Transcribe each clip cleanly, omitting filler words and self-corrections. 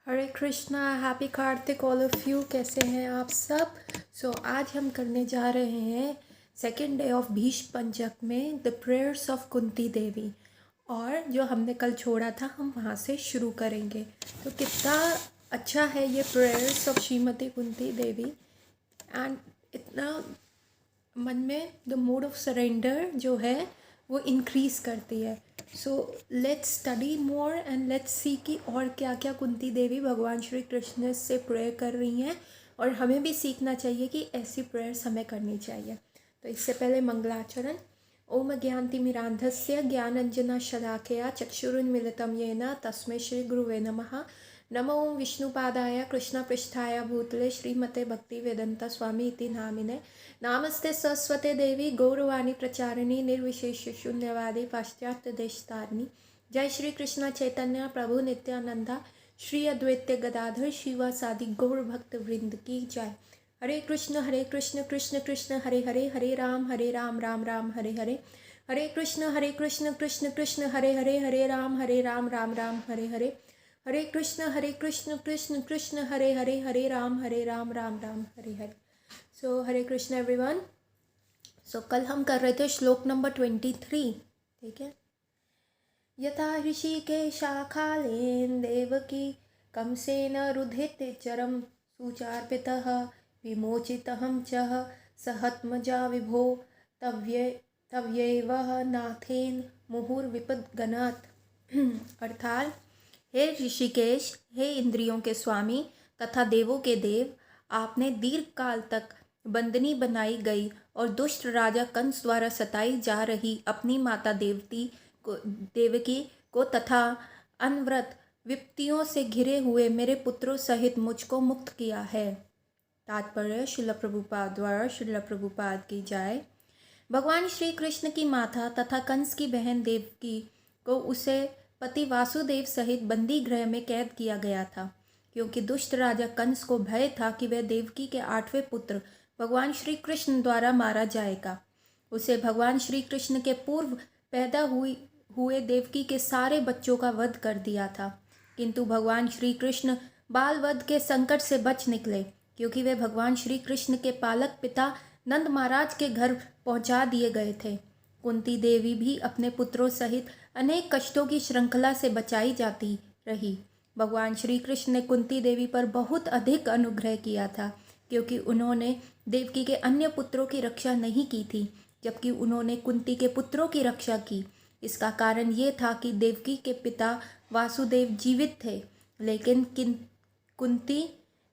Hare Krishna, happy Kartik all of you. कैसे हैं आप सब? आज हम करने जा रहे हैं सेकेंड डे ऑफ भीष्म पंचक में द प्रेयर्स ऑफ कुंती देवी। और जो हमने कल छोड़ा था हम वहाँ से शुरू करेंगे। तो कितना अच्छा है ये prayers of Shrimati Kunti Devi. And इतना मन में द मूड ऑफ सरेंडर जो है वो इंक्रीज़ करती है। So let's study more and let's see कि और क्या क्या कुंती देवी भगवान श्री कृष्ण से प्रेयर कर रही हैं, और हमें भी सीखना चाहिए कि ऐसी प्रेयर्स हमें करनी चाहिए। तो इससे पहले मंगलाचरण। ओम ज्ञानतिमिरान्धस्य ज्ञानञ्जनशलाकया चक्षुरुन्मीलितं येन तस्मै श्रीगुरुवे नमः। नमो ओं विष्णुपादाय कृष्णपृष्ठाय भूतले श्रीमते भक्तिवेदांत स्वामी इति नामिने। नामस्ते सरस्वते देवी गौरवाणी प्रचारिणी निर्विशेष शून्यवादी पाश्चात्य देशतारिणी। जय श्री कृष्ण चैतन्य प्रभु नित्यानंदा श्री अद्वैत गदाधर शिवासादि गौर भक्त वृंद की जय। हरे कृष्ण कृष्ण कृष्ण हरे हरे, हरे राम राम राम हरे हरे। हरे कृष्ण कृष्ण कृष्ण हरे राम राम हरे हरे। हरे कृष्ण कृष्ण कृष्ण हरे राम राम हरे हरे। सो हरे कृष्ण एवरीवन। कल हम कर रहे थे श्लोक नंबर 23। ठीक है। यथा ऋषिकेशाखालेन देवकी कंसेन रुधित चरम सुचार्पितः विमोचितहं च सहत्मजा विभो तव्यैव नाथेन मुहुर्विपद्गणात्। अर्थात हे ऋषिकेश, हे इंद्रियों के स्वामी तथा देवों के देव, आपने दीर्घ काल तक बंदनी बनाई गई और दुष्ट राजा कंस द्वारा सताई जा रही अपनी माता देवकी को तथा अनव्रत विपत्तियों से घिरे हुए मेरे पुत्रों सहित मुझको मुक्त किया है। तात्पर्य श्रील प्रभुपाद द्वारा। श्रील प्रभुपाद की जय। भगवान श्री कृष्ण की माता तथा कंस की बहन देवकी को उसे पति वासुदेव सहित बंदी गृह में कैद किया गया था, क्योंकि दुष्ट राजा कंस को भय था कि वह देवकी के 8वें पुत्र भगवान श्री कृष्ण द्वारा मारा जाएगा। उसे भगवान श्री कृष्ण के पूर्व पैदा हुए देवकी के सारे बच्चों का वध कर दिया था, किंतु भगवान श्री कृष्ण बाल वध के संकट से बच निकले, क्योंकि वे भगवान श्री कृष्ण के पालक पिता नंद महाराज के घर पहुंचा दिए गए थे। कुंती देवी भी अपने पुत्रों सहित अनेक कष्टों की श्रृंखला से बचाई जाती रही। भगवान श्री कृष्ण ने कुंती देवी पर बहुत अधिक अनुग्रह किया था, क्योंकि उन्होंने देवकी के अन्य पुत्रों की रक्षा नहीं की थी, जबकि उन्होंने कुंती के पुत्रों की रक्षा की। इसका कारण ये था कि देवकी के पिता वासुदेव जीवित थे, लेकिन कुंती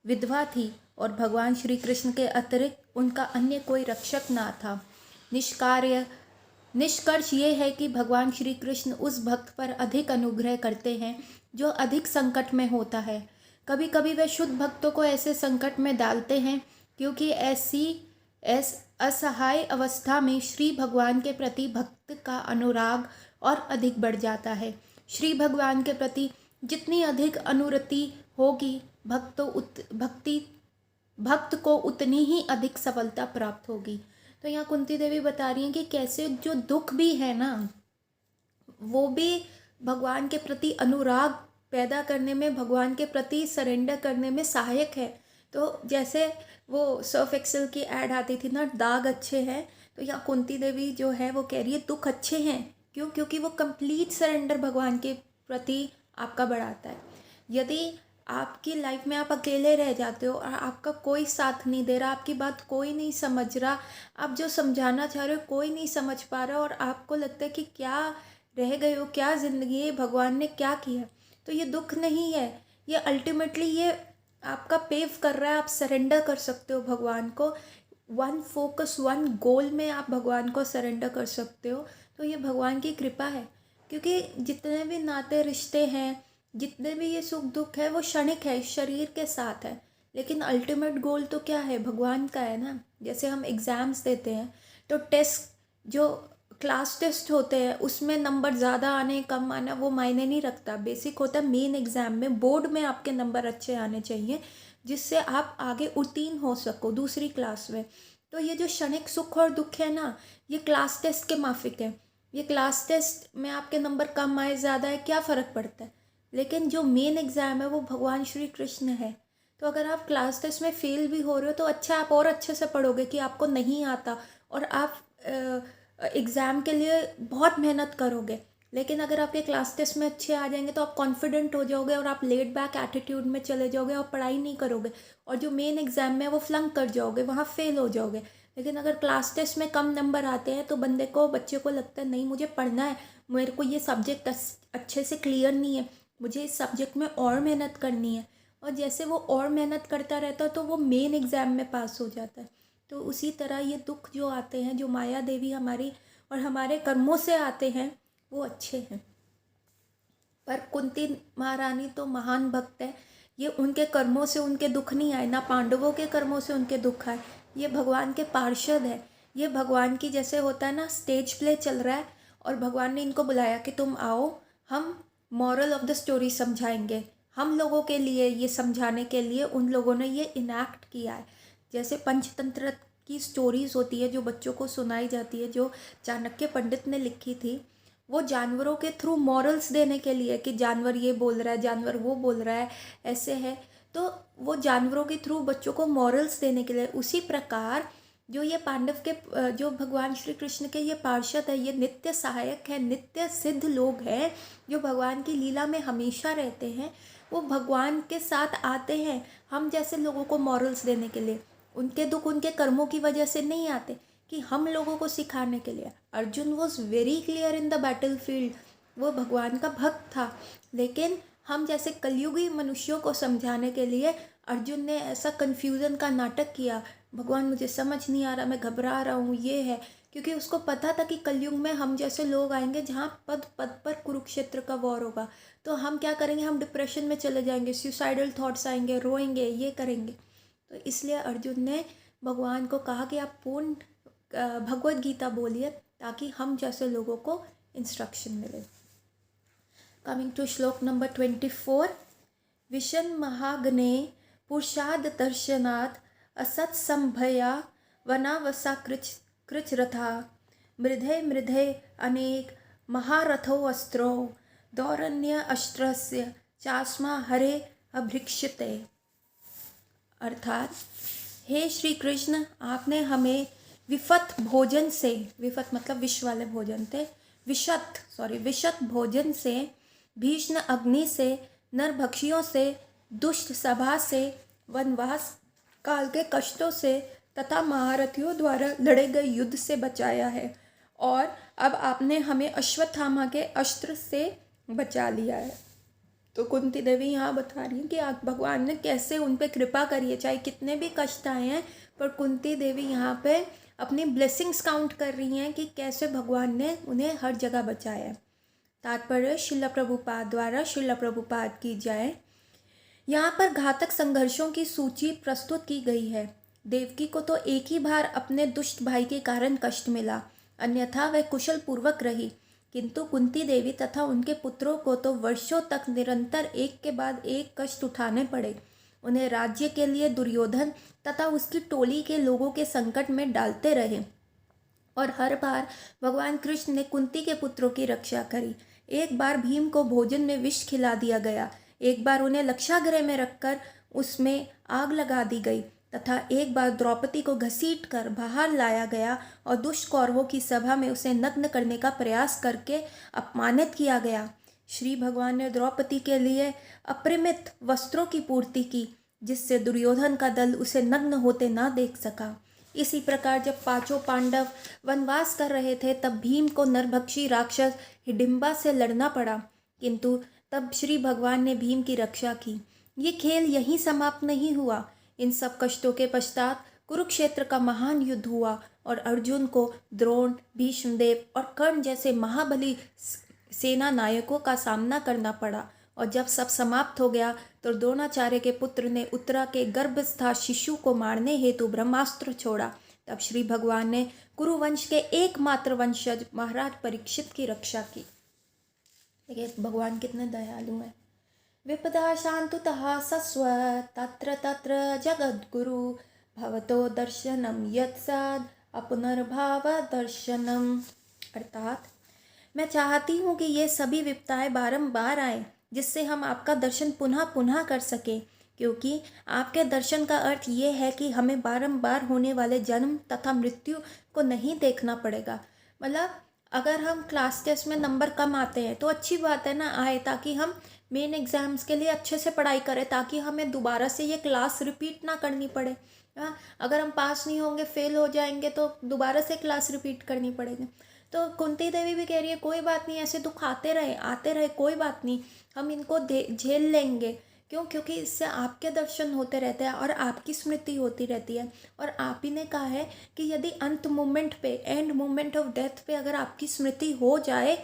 विधवा थी और भगवान श्री कृष्ण के अतिरिक्त उनका अन्य कोई रक्षक ना था। निष्कर्ष ये है कि भगवान श्री कृष्ण उस भक्त पर अधिक अनुग्रह करते हैं जो अधिक संकट में होता है। कभी कभी वे शुद्ध भक्तों को ऐसे संकट में डालते हैं, क्योंकि ऐसी असहाय अवस्था में श्री भगवान के प्रति भक्त का अनुराग और अधिक बढ़ जाता है। श्री भगवान के प्रति जितनी अधिक अनुरक्ति होगी, भक्त को उतनी ही अधिक सफलता प्राप्त होगी। तो यहाँ कुंती देवी बता रही हैं कि कैसे जो दुख भी है ना, वो भी भगवान के प्रति अनुराग पैदा करने में, भगवान के प्रति सरेंडर करने में सहायक है। तो जैसे वो सर्फ एक्सेल की ऐड आती थी ना, दाग अच्छे हैं, तो यहाँ कुंती देवी जो है वो कह रही है दुख अच्छे हैं। क्यों? क्योंकि वो कंप्लीट सरेंडर भगवान के प्रति आपका बढ़ाता है। यदि आपकी लाइफ में आप अकेले रह जाते हो और आपका कोई साथ नहीं दे रहा, आपकी बात कोई नहीं समझ रहा, आप जो समझाना चाह रहे हो कोई नहीं समझ पा रहा, और आपको लगता है कि क्या रह गए हो, क्या ज़िंदगी है, भगवान ने क्या किया, तो ये दुख नहीं है। ये अल्टीमेटली ये आपका पेव कर रहा है। आप सरेंडर कर सकते हो भगवान को। वन फोकस, वन गोल में आप भगवान को सरेंडर कर सकते हो। तो ये भगवान की कृपा है, क्योंकि जितने भी नाते रिश्ते हैं, जितने भी ये सुख दुख है, वो क्षणिक है, शरीर के साथ है, लेकिन अल्टीमेट गोल तो क्या है? भगवान का है ना। जैसे हम एग्ज़ाम्स देते हैं तो टेस्ट, जो क्लास टेस्ट होते हैं, उसमें नंबर ज़्यादा आने कम आना वो मायने नहीं रखता। बेसिक होता है मेन एग्ज़ाम में, बोर्ड में आपके नंबर अच्छे आने चाहिए, जिससे आप आगे उत्तीर्ण हो सको दूसरी क्लास में। तो ये जो क्षणिक सुख और दुख है ना, ये क्लास टेस्ट के माफिक है। ये क्लास टेस्ट में आपके नंबर कम आए ज़्यादा है, क्या फ़र्क पड़ता है? लेकिन जो मेन एग्ज़ाम है वो भगवान श्री कृष्ण है। तो अगर आप क्लास टेस्ट में फ़ेल भी हो रहे हो तो अच्छा, आप और अच्छे से पढ़ोगे कि आपको नहीं आता, और आप एग्ज़ाम के लिए बहुत मेहनत करोगे। लेकिन अगर आपके क्लास टेस्ट में अच्छे आ जाएंगे तो आप कॉन्फिडेंट हो जाओगे और आप लेट बैक एटीट्यूड में चले जाओगे और पढ़ाई नहीं करोगे, और जो मेन एग्ज़ाम में है वो फ्लंक कर जाओगे, वहाँ फेल हो जाओगे। लेकिन अगर क्लास टेस्ट में कम नंबर आते हैं तो बच्चे को लगता है नहीं, मुझे पढ़ना है, मेरे को ये सब्जेक्ट अच्छे से क्लियर नहीं है, मुझे इस सब्जेक्ट में और मेहनत करनी है। और जैसे वो और मेहनत करता रहता है तो वो मेन एग्ज़ाम में पास हो जाता है। तो उसी तरह ये दुख जो आते हैं, जो माया देवी हमारी और हमारे कर्मों से आते हैं, वो अच्छे हैं। पर कुंती महारानी तो महान भक्त है, ये उनके कर्मों से उनके दुख नहीं आए, ना पांडवों के कर्मों से उनके दुख आए। ये भगवान के पार्षद है, ये भगवान की जैसे होता है ना, स्टेज प्ले चल रहा है और भगवान ने इनको बुलाया कि तुम आओ, हम मॉरल ऑफ द स्टोरी समझाएंगे। हम लोगों के लिए ये समझाने के लिए उन लोगों ने ये इनैक्ट किया है। जैसे पंचतंत्र की स्टोरीज होती है जो बच्चों को सुनाई जाती है, जो चाणक्य पंडित ने लिखी थी, वो जानवरों के थ्रू मॉरल्स देने के लिए कि जानवर ये बोल रहा है, जानवर वो बोल रहा है, ऐसे है। तो वो जानवरों के थ्रू बच्चों को मॉरल्स देने के लिए। उसी प्रकार जो ये पांडव के जो भगवान श्री कृष्ण के ये पार्षद है, ये नित्य सहायक है, नित्य सिद्ध लोग हैं जो भगवान की लीला में हमेशा रहते हैं। वो भगवान के साथ आते हैं हम जैसे लोगों को मॉरल्स देने के लिए। उनके दुख उनके कर्मों की वजह से नहीं आते, कि हम लोगों को सिखाने के लिए। Arjun was very clear in the battle field, वो भगवान का भक्त था। लेकिन हम जैसे कलयुगी मनुष्यों को समझाने के लिए अर्जुन ने ऐसा कन्फ्यूज़न का नाटक किया, भगवान मुझे समझ नहीं आ रहा, मैं घबरा रहा हूँ, ये है। क्योंकि उसको पता था कि कलयुग में हम जैसे लोग आएंगे जहाँ पद पद पर कुरुक्षेत्र का वॉर होगा। तो हम क्या करेंगे, हम डिप्रेशन में चले जाएंगे, सुसाइडल थॉट्स आएंगे, रोएंगे, ये करेंगे। तो इसलिए अर्जुन ने भगवान को कहा कि आप पूर्ण भगवत गीता बोलिए ताकि हम जैसे लोगों को इंस्ट्रक्शन मिले। कमिंग टू श्लोक नंबर 24। विशन महाग्ने पुरुषाद दर्शनात् असत संभया वनावसा कृच रथा मृधे मृधे अनेक महारथो अस्त्रो दौरण्य अस्त्रस्य चास्मा हरे अभृक्षते। अर्थात हे श्री कृष्ण, आपने हमें विफत भोजन से, विफत मतलब विष वाले भोजन थे, विशत भोजन से, भीषण अग्नि से, नरभक्षियों से, दुष्ट सभा से, वनवास काल के कष्टों से तथा महारथियों द्वारा लड़े गए युद्ध से बचाया है, और अब आपने हमें अश्वत्थामा के अस्त्र से बचा लिया है। तो कुंती देवी यहाँ बता रही हैं कि आप भगवान ने कैसे उन पे कृपा करी है, चाहे कितने भी कष्ट आए हैं, पर कुंती देवी यहाँ पे अपनी ब्लेसिंग्स काउंट कर रही हैं कि कैसे भगवान ने उन्हें हर जगह बचाया है। तात्पर्य श्रील प्रभुपाद द्वारा, श्रील प्रभुपाद की जाए। यहाँ पर घातक संघर्षों की सूची प्रस्तुत की गई है। देवकी को तो एक ही बार अपने दुष्ट भाई के कारण कष्ट मिला, अन्यथा वह कुशल पूर्वक रही, किंतु कुंती देवी तथा उनके पुत्रों को तो वर्षों तक निरंतर एक के बाद एक कष्ट उठाने पड़े। उन्हें राज्य के लिए दुर्योधन तथा उसकी टोली के लोगों के संकट में डालते रहे, और हर बार भगवान कृष्ण ने कुंती के पुत्रों की रक्षा करी। एक बार भीम को भोजन में विष खिला दिया गया, एक बार उन्हें लक्षागृह में रखकर उसमें आग लगा दी गई, तथा एक बार द्रौपदी को घसीट कर बाहर लाया गया और दुष्ट कौरवों की सभा में उसे नग्न करने का प्रयास करके अपमानित किया गया। श्री भगवान ने द्रौपदी के लिए अपरिमित वस्त्रों की पूर्ति की, जिससे दुर्योधन का दल उसे नग्न होते ना देख सका। इसी प्रकार जब पांचों पांडव वनवास कर रहे थे तब भीम को नरभक्षी राक्षस हिडिंबा से लड़ना पड़ा, किंतु तब श्री भगवान ने भीम की रक्षा की। ये खेल यहीं समाप्त नहीं हुआ। इन सब कष्टों के पश्चात कुरुक्षेत्र का महान युद्ध हुआ और अर्जुन को द्रोण, भीष्मदेव और कर्ण जैसे महाबली सेना नायकों का सामना करना पड़ा। और जब सब समाप्त हो गया तो द्रोणाचार्य के पुत्र ने उत्तरा के गर्भस्थ शिशु को मारने हेतु ब्रह्मास्त्र छोड़ा। तब श्री भगवान ने कुरुवंश के एकमात्र वंशज महाराज परीक्षित की रक्षा की। देखिए भगवान कितने दयालु हैं। विपदा शांतुतः सस्व तत्र तत्र जगद्गुरु भवतो दर्शनम यत्साद अपुनर्भाव दर्शनम। अर्थात मैं चाहती हूँ कि ये सभी विपदाएं बारंबार आए, जिससे हम आपका दर्शन पुनः पुनः कर सकें, क्योंकि आपके दर्शन का अर्थ ये है कि हमें बारंबार होने वाले जन्म तथा मृत्यु को नहीं देखना पड़ेगा। मतलब अगर हम क्लास टेस्ट में नंबर कम आते हैं तो अच्छी बात है ना, आए, ताकि हम मेन एग्ज़ाम्स के लिए अच्छे से पढ़ाई करें, ताकि हमें दोबारा से ये क्लास रिपीट ना करनी पड़े। हाँ, अगर हम पास नहीं होंगे, फेल हो जाएंगे, तो दोबारा से क्लास रिपीट करनी पड़ेगी। तो कुंती देवी भी कह रही है कोई बात नहीं, ऐसे दुख आते रहे, कोई बात नहीं, हम इनको झेल लेंगे। क्यों? क्योंकि इससे आपके दर्शन होते रहते हैं और आपकी स्मृति होती रहती है। और आप ही ने कहा है कि यदि अंत मोमेंट पे, एंड मोमेंट ऑफ डेथ पे अगर आपकी स्मृति हो जाए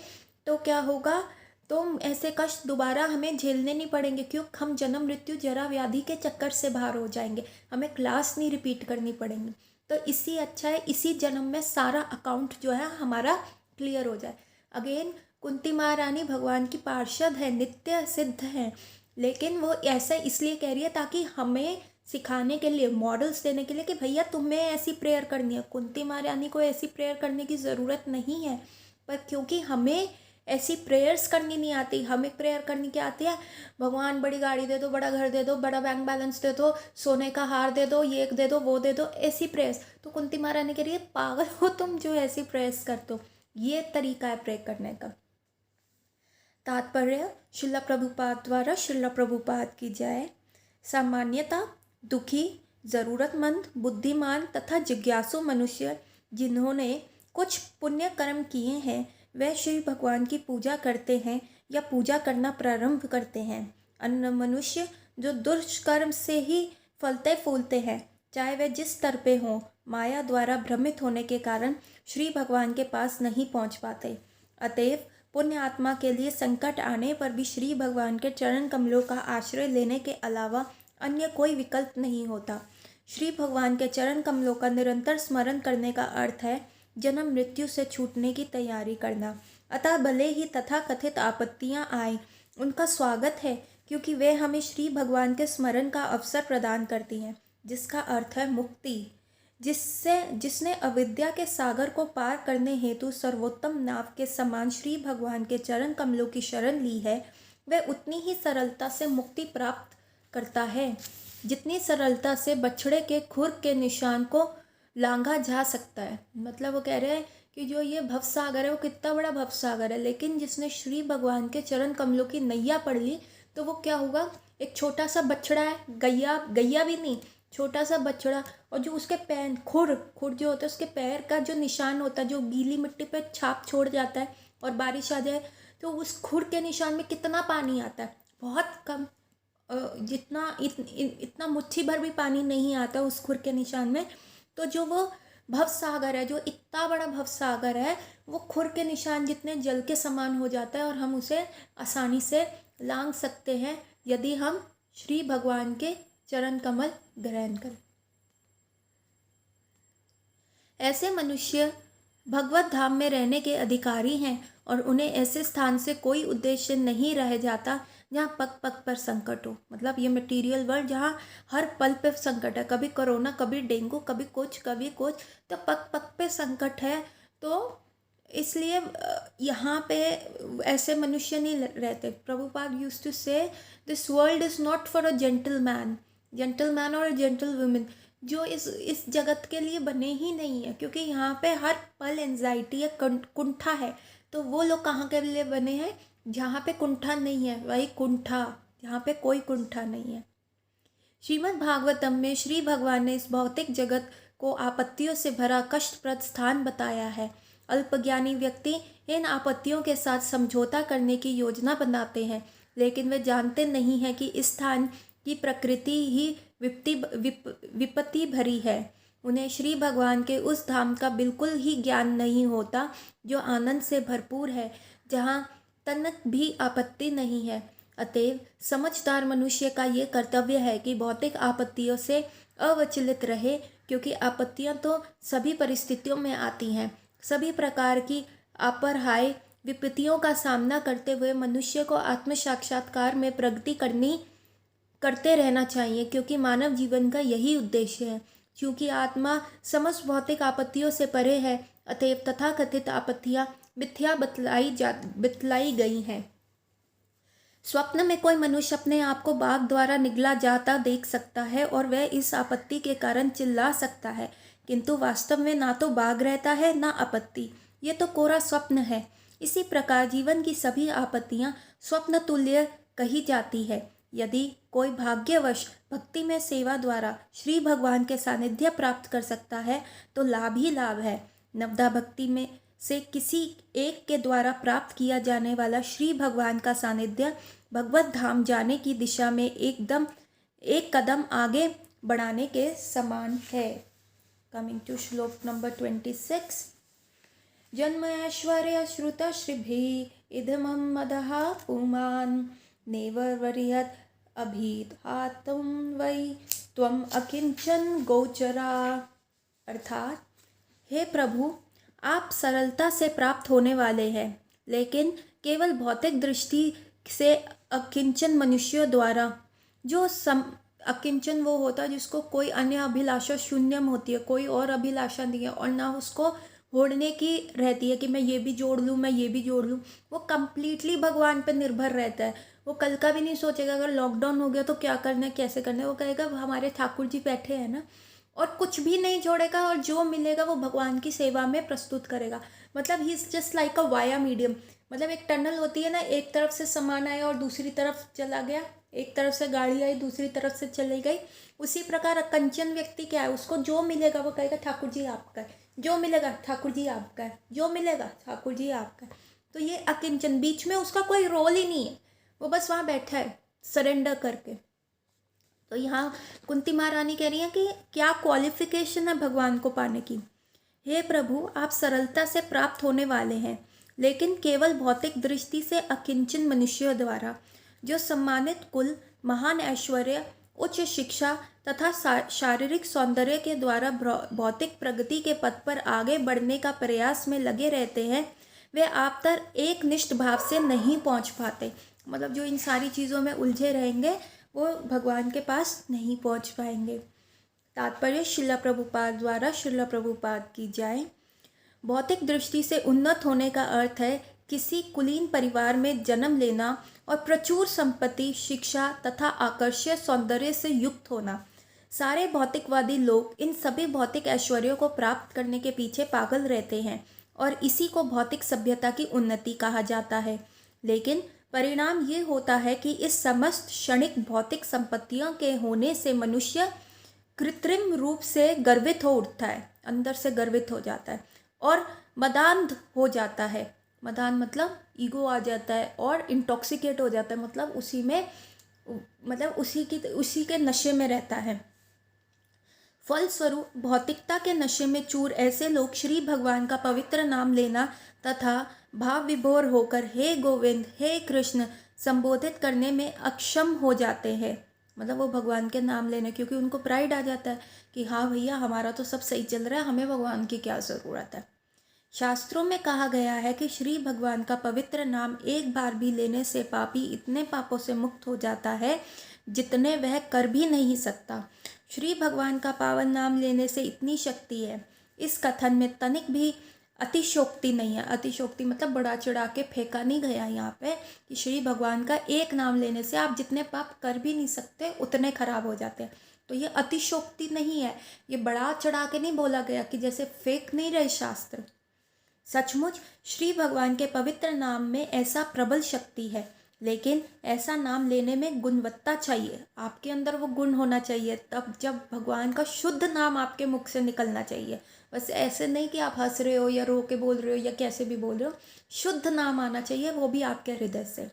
तो क्या होगा? तो ऐसे कष्ट दोबारा हमें झेलने नहीं पड़ेंगे, क्यों? हम जन्म मृत्यु जरा व्याधि के चक्कर से बाहर हो जाएंगे, हमें क्लास नहीं रिपीट करनी पड़ेंगी। तो इसी अच्छा है इसी जन्म में सारा अकाउंट जो है हमारा क्लियर हो जाए। अगेन कुंती महारानी भगवान की पार्षद है, नित्य सिद्ध है, लेकिन वो ऐसा इसलिए कह रही है ताकि हमें सिखाने के लिए, मॉडल्स देने के लिए कि भैया तुम्हें ऐसी प्रेयर करनी है। कुंती महारानी को ऐसी प्रेयर करने की ज़रूरत नहीं है, पर क्योंकि हमें ऐसी प्रेयर्स करनी नहीं आती, हमें प्रेयर करनी क्या आती है? भगवान बड़ी गाड़ी दे दो, बड़ा घर दे दो, बड़ा बैंक बैलेंस दे दो, सोने का हार दे दो, ये दे दो, वो दे दो, ऐसी प्रेयर्स। तो कुंती महारानी कह रही है पागल हो तुम जो ऐसी प्रेयर्स करते हो, ये तरीका है प्रे करने का। तात्पर्य श्रील प्रभुपाद द्वारा श्रील प्रभुपाद की जय। सामान्यतः दुखी, ज़रूरतमंद, बुद्धिमान तथा जिज्ञासु मनुष्य जिन्होंने कुछ पुण्य कर्म किए हैं वह श्री भगवान की पूजा करते हैं या पूजा करना प्रारंभ करते हैं। अन्य मनुष्य जो दुष्कर्म से ही फलते फूलते हैं, चाहे वे जिस स्तर पे हों, माया द्वारा भ्रमित होने के कारण श्री भगवान के पास नहीं पहुंच पाते। अतएव पुण्य आत्मा के लिए संकट आने पर भी श्री भगवान के चरण कमलों का आश्रय लेने के अलावा अन्य कोई विकल्प नहीं होता। श्री भगवान के चरण कमलों का निरंतर स्मरण करने का अर्थ है जन्म मृत्यु से छूटने की तैयारी करना। अतः भले ही तथा कथित आपत्तियाँ आए, उनका स्वागत है, क्योंकि वे हमें श्री भगवान के स्मरण का अवसर प्रदान करती हैं, जिसका अर्थ है मुक्ति। जिसने अविद्या के सागर को पार करने हेतु सर्वोत्तम नाव के समान श्री भगवान के चरण कमलों की शरण ली है, वह उतनी ही सरलता से मुक्ति प्राप्त करता है जितनी सरलता से बछड़े के खुर के निशान को लांघा जा सकता है। मतलब वो कह रहे हैं कि जो ये भवसागर है वो कितना बड़ा भवसागर है, लेकिन जिसने श्री भगवान के चरण कमलों की नैया पढ़ ली तो वो क्या होगा? एक छोटा सा बछड़ा है, गैया भी नहीं, छोटा सा बछड़ा, और जो उसके पैर खुर जो होता है, उसके पैर का जो निशान होता है, जो गीली मिट्टी पे छाप छोड़ जाता है और बारिश आ जाए तो उस खुर के निशान में कितना पानी आता है? बहुत कम, इतना मुट्ठी भर भी पानी नहीं आता उस खुर के निशान में। तो जो वो भवसागर है, जो इतना बड़ा भवसागर है, वो खुर के निशान जितने जल के समान हो जाता है और हम उसे आसानी से लांघ सकते हैं यदि हम श्री भगवान के चरण कमल ग्रहण करें। ऐसे मनुष्य भगवत धाम में रहने के अधिकारी हैं और उन्हें ऐसे स्थान से कोई उद्देश्य नहीं रह जाता जहाँ पग पग पर संकट हो। मतलब ये मटेरियल वर्ल्ड जहाँ हर पल पे संकट है, कभी कोरोना, कभी डेंगू, कभी कुछ, तो पग पग पे संकट है। तो इसलिए यहाँ पे ऐसे मनुष्य नहीं रहते। प्रभुपाद यूज्ड टू से this world is not for a gentleman और जेंटल वुमेन, जो इस जगत के लिए बने ही नहीं है, क्योंकि यहाँ पे हर पल एंजाइटी है, कुंठा है। तो वो लोग कहाँ के लिए बने हैं? जहाँ पे कुंठा नहीं है, वही कुंठा, जहाँ पे कोई कुंठा नहीं है। श्रीमद् भागवतम में श्री भगवान ने इस भौतिक जगत को आपत्तियों से भरा कष्टप्रद स्थान बताया है। अल्पज्ञानी व्यक्ति इन आपत्तियों के साथ समझौता करने की योजना बनाते हैं, लेकिन वे जानते नहीं हैं कि इस स्थान की प्रकृति ही विपत्ति भरी है। उन्हें श्री भगवान के उस धाम का बिल्कुल ही ज्ञान नहीं होता जो आनंद से भरपूर है, जहाँ तनक भी आपत्ति नहीं है। अतएव समझदार मनुष्य का ये कर्तव्य है कि भौतिक आपत्तियों से अविचलित रहे, क्योंकि आपत्तियाँ तो सभी परिस्थितियों में आती हैं। सभी प्रकार की अपरहाय विपत्तियों का सामना करते हुए मनुष्य को आत्म साक्षात्कार में प्रगति करते रहना चाहिए, क्योंकि मानव जीवन का यही उद्देश्य है। क्योंकि आत्मा समस्त भौतिक आपत्तियों से परे है, अतएव तथाकथित आपत्तियाँ मिथ्या बतलाई गई हैं। स्वप्न में कोई मनुष्य अपने आप को बाघ द्वारा निगला जाता देख सकता है और वह इस आपत्ति के कारण चिल्ला सकता है, किंतु वास्तव में ना तो बाघ रहता है ना आपत्ति। ये तो कोरा स्वप्न है। इसी प्रकार जीवन की सभी आपत्तियां स्वप्न तुल्य कही जाती है। यदि कोई भाग्यवश भक्ति में सेवा द्वारा श्री भगवान के सानिध्य प्राप्त कर सकता है तो लाभ ही लाभ है। नवदा भक्ति में से किसी एक के द्वारा प्राप्त किया जाने वाला श्री भगवान का सानिध्य भगवत धाम जाने की दिशा में एक कदम आगे बढ़ाने के समान है। कमिंग टू श्लोक नंबर 26। जन्म ऐश्वर्य श्रुत श्रीभि इदमं मदः पुमान् नेवर्वर्यत् अभिधातुं वै त्वम् अकिंचन गोचरा। अर्थात, हे प्रभु, आप सरलता से प्राप्त होने वाले हैं, लेकिन केवल भौतिक दृष्टि से अकिंचन मनुष्यों द्वारा, अकिंचन वो होता है जिसको कोई अन्य अभिलाषा शून्यम होती है, कोई और अभिलाषा नहीं है और ना उसको होड़ने की रहती है कि मैं ये भी जोड़ लूँ, मैं ये भी जोड़ लूँ। वो कम्प्लीटली भगवान पर निर्भर रहता है। वो कल का भी नहीं सोचेगा अगर लॉकडाउन हो गया तो क्या करना है, कैसे करना है। वो कहेगा हमारे ठाकुर जी बैठे हैं ना, और कुछ भी नहीं जोड़ेगा और जो मिलेगा वो भगवान की सेवा में प्रस्तुत करेगा। मतलब he is just like a via medium. मतलब एक टनल होती है ना, एक तरफ से सामान आया और दूसरी तरफ चला गया, एक तरफ से गाड़ी आई दूसरी तरफ से चली गई। उसी प्रकार कंचन व्यक्ति क्या है, उसको जो मिलेगा वो कहेगा ठाकुर जी आपका है, जो मिलेगा ठाकुर जी आपका है, जो मिलेगा ठाकुर जी आपका है। तो ये अकिंचन, बीच में उसका कोई रोल ही नहीं है, वो बस वहाँ बैठा है सरेंडर करके। तो यहाँ कुंती महारानी कह रही है कि क्या क्वालिफिकेशन है भगवान को पाने की। हे प्रभु, आप सरलता से प्राप्त होने वाले हैं, लेकिन केवल भौतिक दृष्टि से अकिंचन मनुष्यों द्वारा, जो सम्मानित कुल, महान ऐश्वर्य, उच्च शिक्षा तथा शारीरिक सौंदर्य के द्वारा भौतिक प्रगति के पथ पर आगे बढ़ने का प्रयास में लगे रहते हैं, वे आप तक एक निष्ठ भाव से नहीं पहुंच पाते। मतलब जो इन सारी चीज़ों में उलझे रहेंगे वो भगवान के पास नहीं पहुंच पाएंगे। तात्पर्य श्रील प्रभुपाद द्वारा श्रील प्रभुपाद की जाए। भौतिक दृष्टि से उन्नत होने का अर्थ है किसी कुलीन परिवार में जन्म लेना और प्रचुर संपत्ति, शिक्षा तथा आकर्षक सौंदर्य से युक्त होना। सारे भौतिकवादी लोग इन सभी भौतिक ऐश्वर्यों को प्राप्त करने के पीछे पागल रहते हैं और इसी को भौतिक सभ्यता की उन्नति कहा जाता है। लेकिन परिणाम ये होता है कि इस समस्त क्षणिक भौतिक संपत्तियों के होने से मनुष्य कृत्रिम रूप से गर्वित हो उठता है, अंदर से गर्वित हो जाता है और मदान्ध हो जाता है। मदान मतलब ईगो आ जाता है और इंटॉक्सिकेट हो जाता है, मतलब उसी के नशे में रहता है। फलस्वरूप भौतिकता के नशे में चूर ऐसे लोग श्री भगवान का पवित्र नाम लेना तथा भाव विभोर होकर हे गोविंद, हे कृष्ण संबोधित करने में अक्षम हो जाते हैं। मतलब वो भगवान के नाम लेने, क्योंकि उनको प्राइड आ जाता है कि हाँ भैया हमारा तो सब सही चल रहा है, हमें भगवान की क्या ज़रूरत है। शास्त्रों में कहा गया है कि श्री भगवान का पवित्र नाम एक बार भी लेने से पापी इतने पापों से मुक्त हो जाता है जितने वह कर भी नहीं सकता। श्री भगवान का पावन नाम लेने से इतनी शक्ति है, इस कथन में तनिक भी अतिशोक्ति नहीं है। अतिशोक्ति मतलब बड़ा चढ़ा के फेंका नहीं गया यहाँ पे कि श्री भगवान का एक नाम लेने से आप जितने पाप कर भी नहीं सकते उतने खराब हो जाते हैं। तो ये अतिशोक्ति नहीं है, ये बड़ा चढ़ा के नहीं बोला गया कि जैसे फेंक नहीं रहे शास्त्र। सचमुच श्री भगवान के पवित्र नाम में ऐसा प्रबल शक्ति है, लेकिन ऐसा नाम लेने में गुणवत्ता चाहिए। आपके अंदर वो गुण होना चाहिए, तब जब भगवान का शुद्ध नाम आपके मुख से निकलना चाहिए। बस ऐसे नहीं कि आप हंस रहे हो या रो के बोल रहे हो या कैसे भी बोल रहे हो, शुद्ध नाम आना चाहिए, वो भी आपके हृदय से।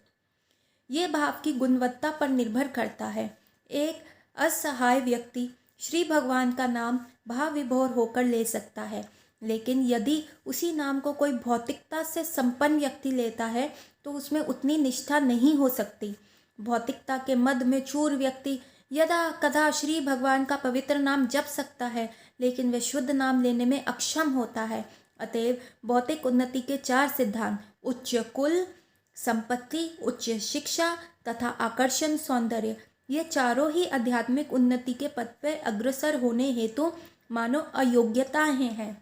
ये भाव की गुणवत्ता पर निर्भर करता है। एक असहाय व्यक्ति श्री भगवान का नाम भाव विभोर होकर ले सकता है, लेकिन यदि उसी नाम को कोई भौतिकता से संपन्न व्यक्ति लेता है तो उसमें उतनी निष्ठा नहीं हो सकती। भौतिकता के मद में चूर व्यक्ति यदा कदा श्री भगवान का पवित्र नाम जप सकता है, लेकिन वह शुद्ध नाम लेने में अक्षम होता है। अतएव भौतिक उन्नति के 4 सिद्धांत, उच्च कुल, संपत्ति, उच्च शिक्षा तथा आकर्षण सौंदर्य, ये चारों ही आध्यात्मिक उन्नति के पथ पर अग्रसर होने हेतु मानो अयोग्यताएं हैं।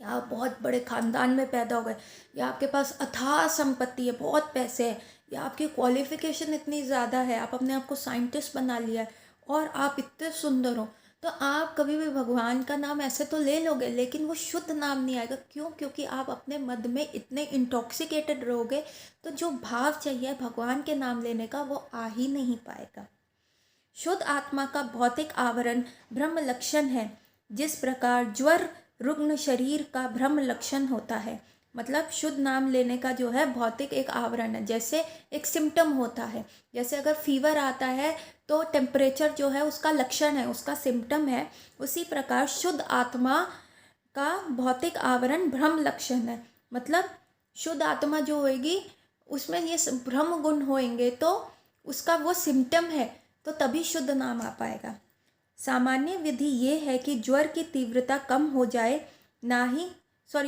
या बहुत बड़े खानदान में पैदा हो गए, या आपके पास अथाह संपत्ति है, बहुत पैसे है, या आपकी क्वालिफिकेशन इतनी ज़्यादा है, आप अपने आप को साइंटिस्ट बना लिया है और आप इतने सुंदर हो, तो आप कभी भी भगवान का नाम ऐसे तो ले लोगे, लेकिन वो शुद्ध नाम नहीं आएगा। क्यों? क्योंकि आप अपने मद में इतने इंटॉक्सिकेटेड रहोगे, तो जो भाव चाहिए भगवान के नाम लेने का वो आ ही नहीं पाएगा। शुद्ध आत्मा का भौतिक आवरण ब्रह्म लक्षण है, जिस प्रकार ज्वर रुग्ण शरीर का ब्रह्म लक्षण होता है। मतलब शुद्ध नाम लेने का जो है भौतिक एक आवरण है, जैसे एक सिम्टम होता है। जैसे अगर फीवर आता है तो टेम्परेचर जो है उसका लक्षण है, उसका सिम्टम है। उसी प्रकार शुद्ध आत्मा का भौतिक आवरण ब्रह्म लक्षण है। मतलब शुद्ध आत्मा जो होएगी उसमें ये ब्रह्म गुण होंगे, तो उसका वो सिम्टम है, तो तभी शुद्ध नाम आ पाएगा। सामान्य विधि ये है कि ज्वर की तीव्रता कम हो जाए, ना ही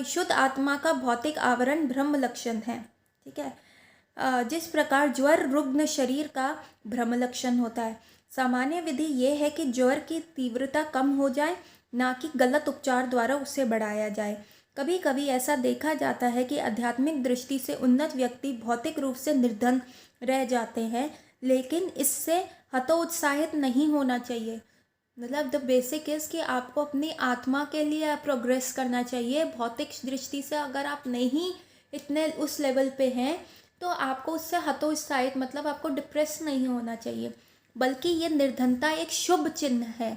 शुद्ध आत्मा का भौतिक आवरण ब्रह्म लक्षण है। ठीक है। जिस प्रकार ज्वर रुग्ण शरीर का ब्रह्म लक्षण होता है। सामान्य विधि ये है कि ज्वर की तीव्रता कम हो जाए, ना कि गलत उपचार द्वारा उसे बढ़ाया जाए। कभी कभी ऐसा देखा जाता है कि आध्यात्मिक दृष्टि से उन्नत व्यक्ति भौतिक रूप से निर्धन रह जाते हैं, लेकिन इससे हतोत्साहित नहीं होना चाहिए। मतलब द बेसिक इज़ कि आपको अपनी आत्मा के लिए प्रोग्रेस करना चाहिए। भौतिक दृष्टि से अगर आप नहीं इतने उस लेवल पे हैं, तो आपको उससे हतोत्साहित मतलब आपको डिप्रेस नहीं होना चाहिए, बल्कि ये निर्धनता एक शुभ चिन्ह है।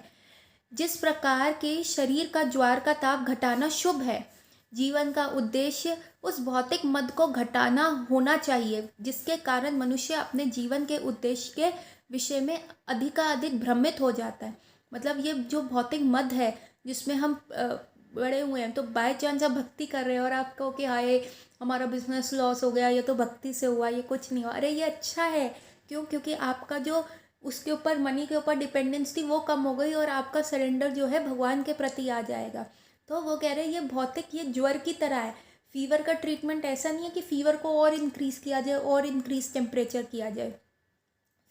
जिस प्रकार के शरीर का ज्वर का ताप घटाना शुभ है, जीवन का उद्देश्य उस भौतिक मद को घटाना होना चाहिए, जिसके कारण मनुष्य अपने जीवन के उद्देश्य के विषय में अधिकाधिक भ्रमित हो जाता है। मतलब ये जो भौतिक मद है जिसमें हम बड़े हुए हैं, तो बाय चांस आप भक्ति कर रहे हो और आप कहो कि हाय हमारा बिजनेस लॉस हो गया, ये तो भक्ति से हुआ, ये कुछ नहीं हुआ। अरे ये अच्छा है। क्यों? क्योंकि आपका जो उसके ऊपर मनी के ऊपर डिपेंडेंस थी वो कम हो गई और आपका सरेंडर जो है भगवान के प्रति आ जाएगा। तो वो कह रहे हैं ये भौतिक, ये ज्वर की तरह है। फीवर का ट्रीटमेंट ऐसा नहीं है कि फीवर को और इंक्रीज़ किया जाए और इंक्रीज टेम्परेचर किया जाए।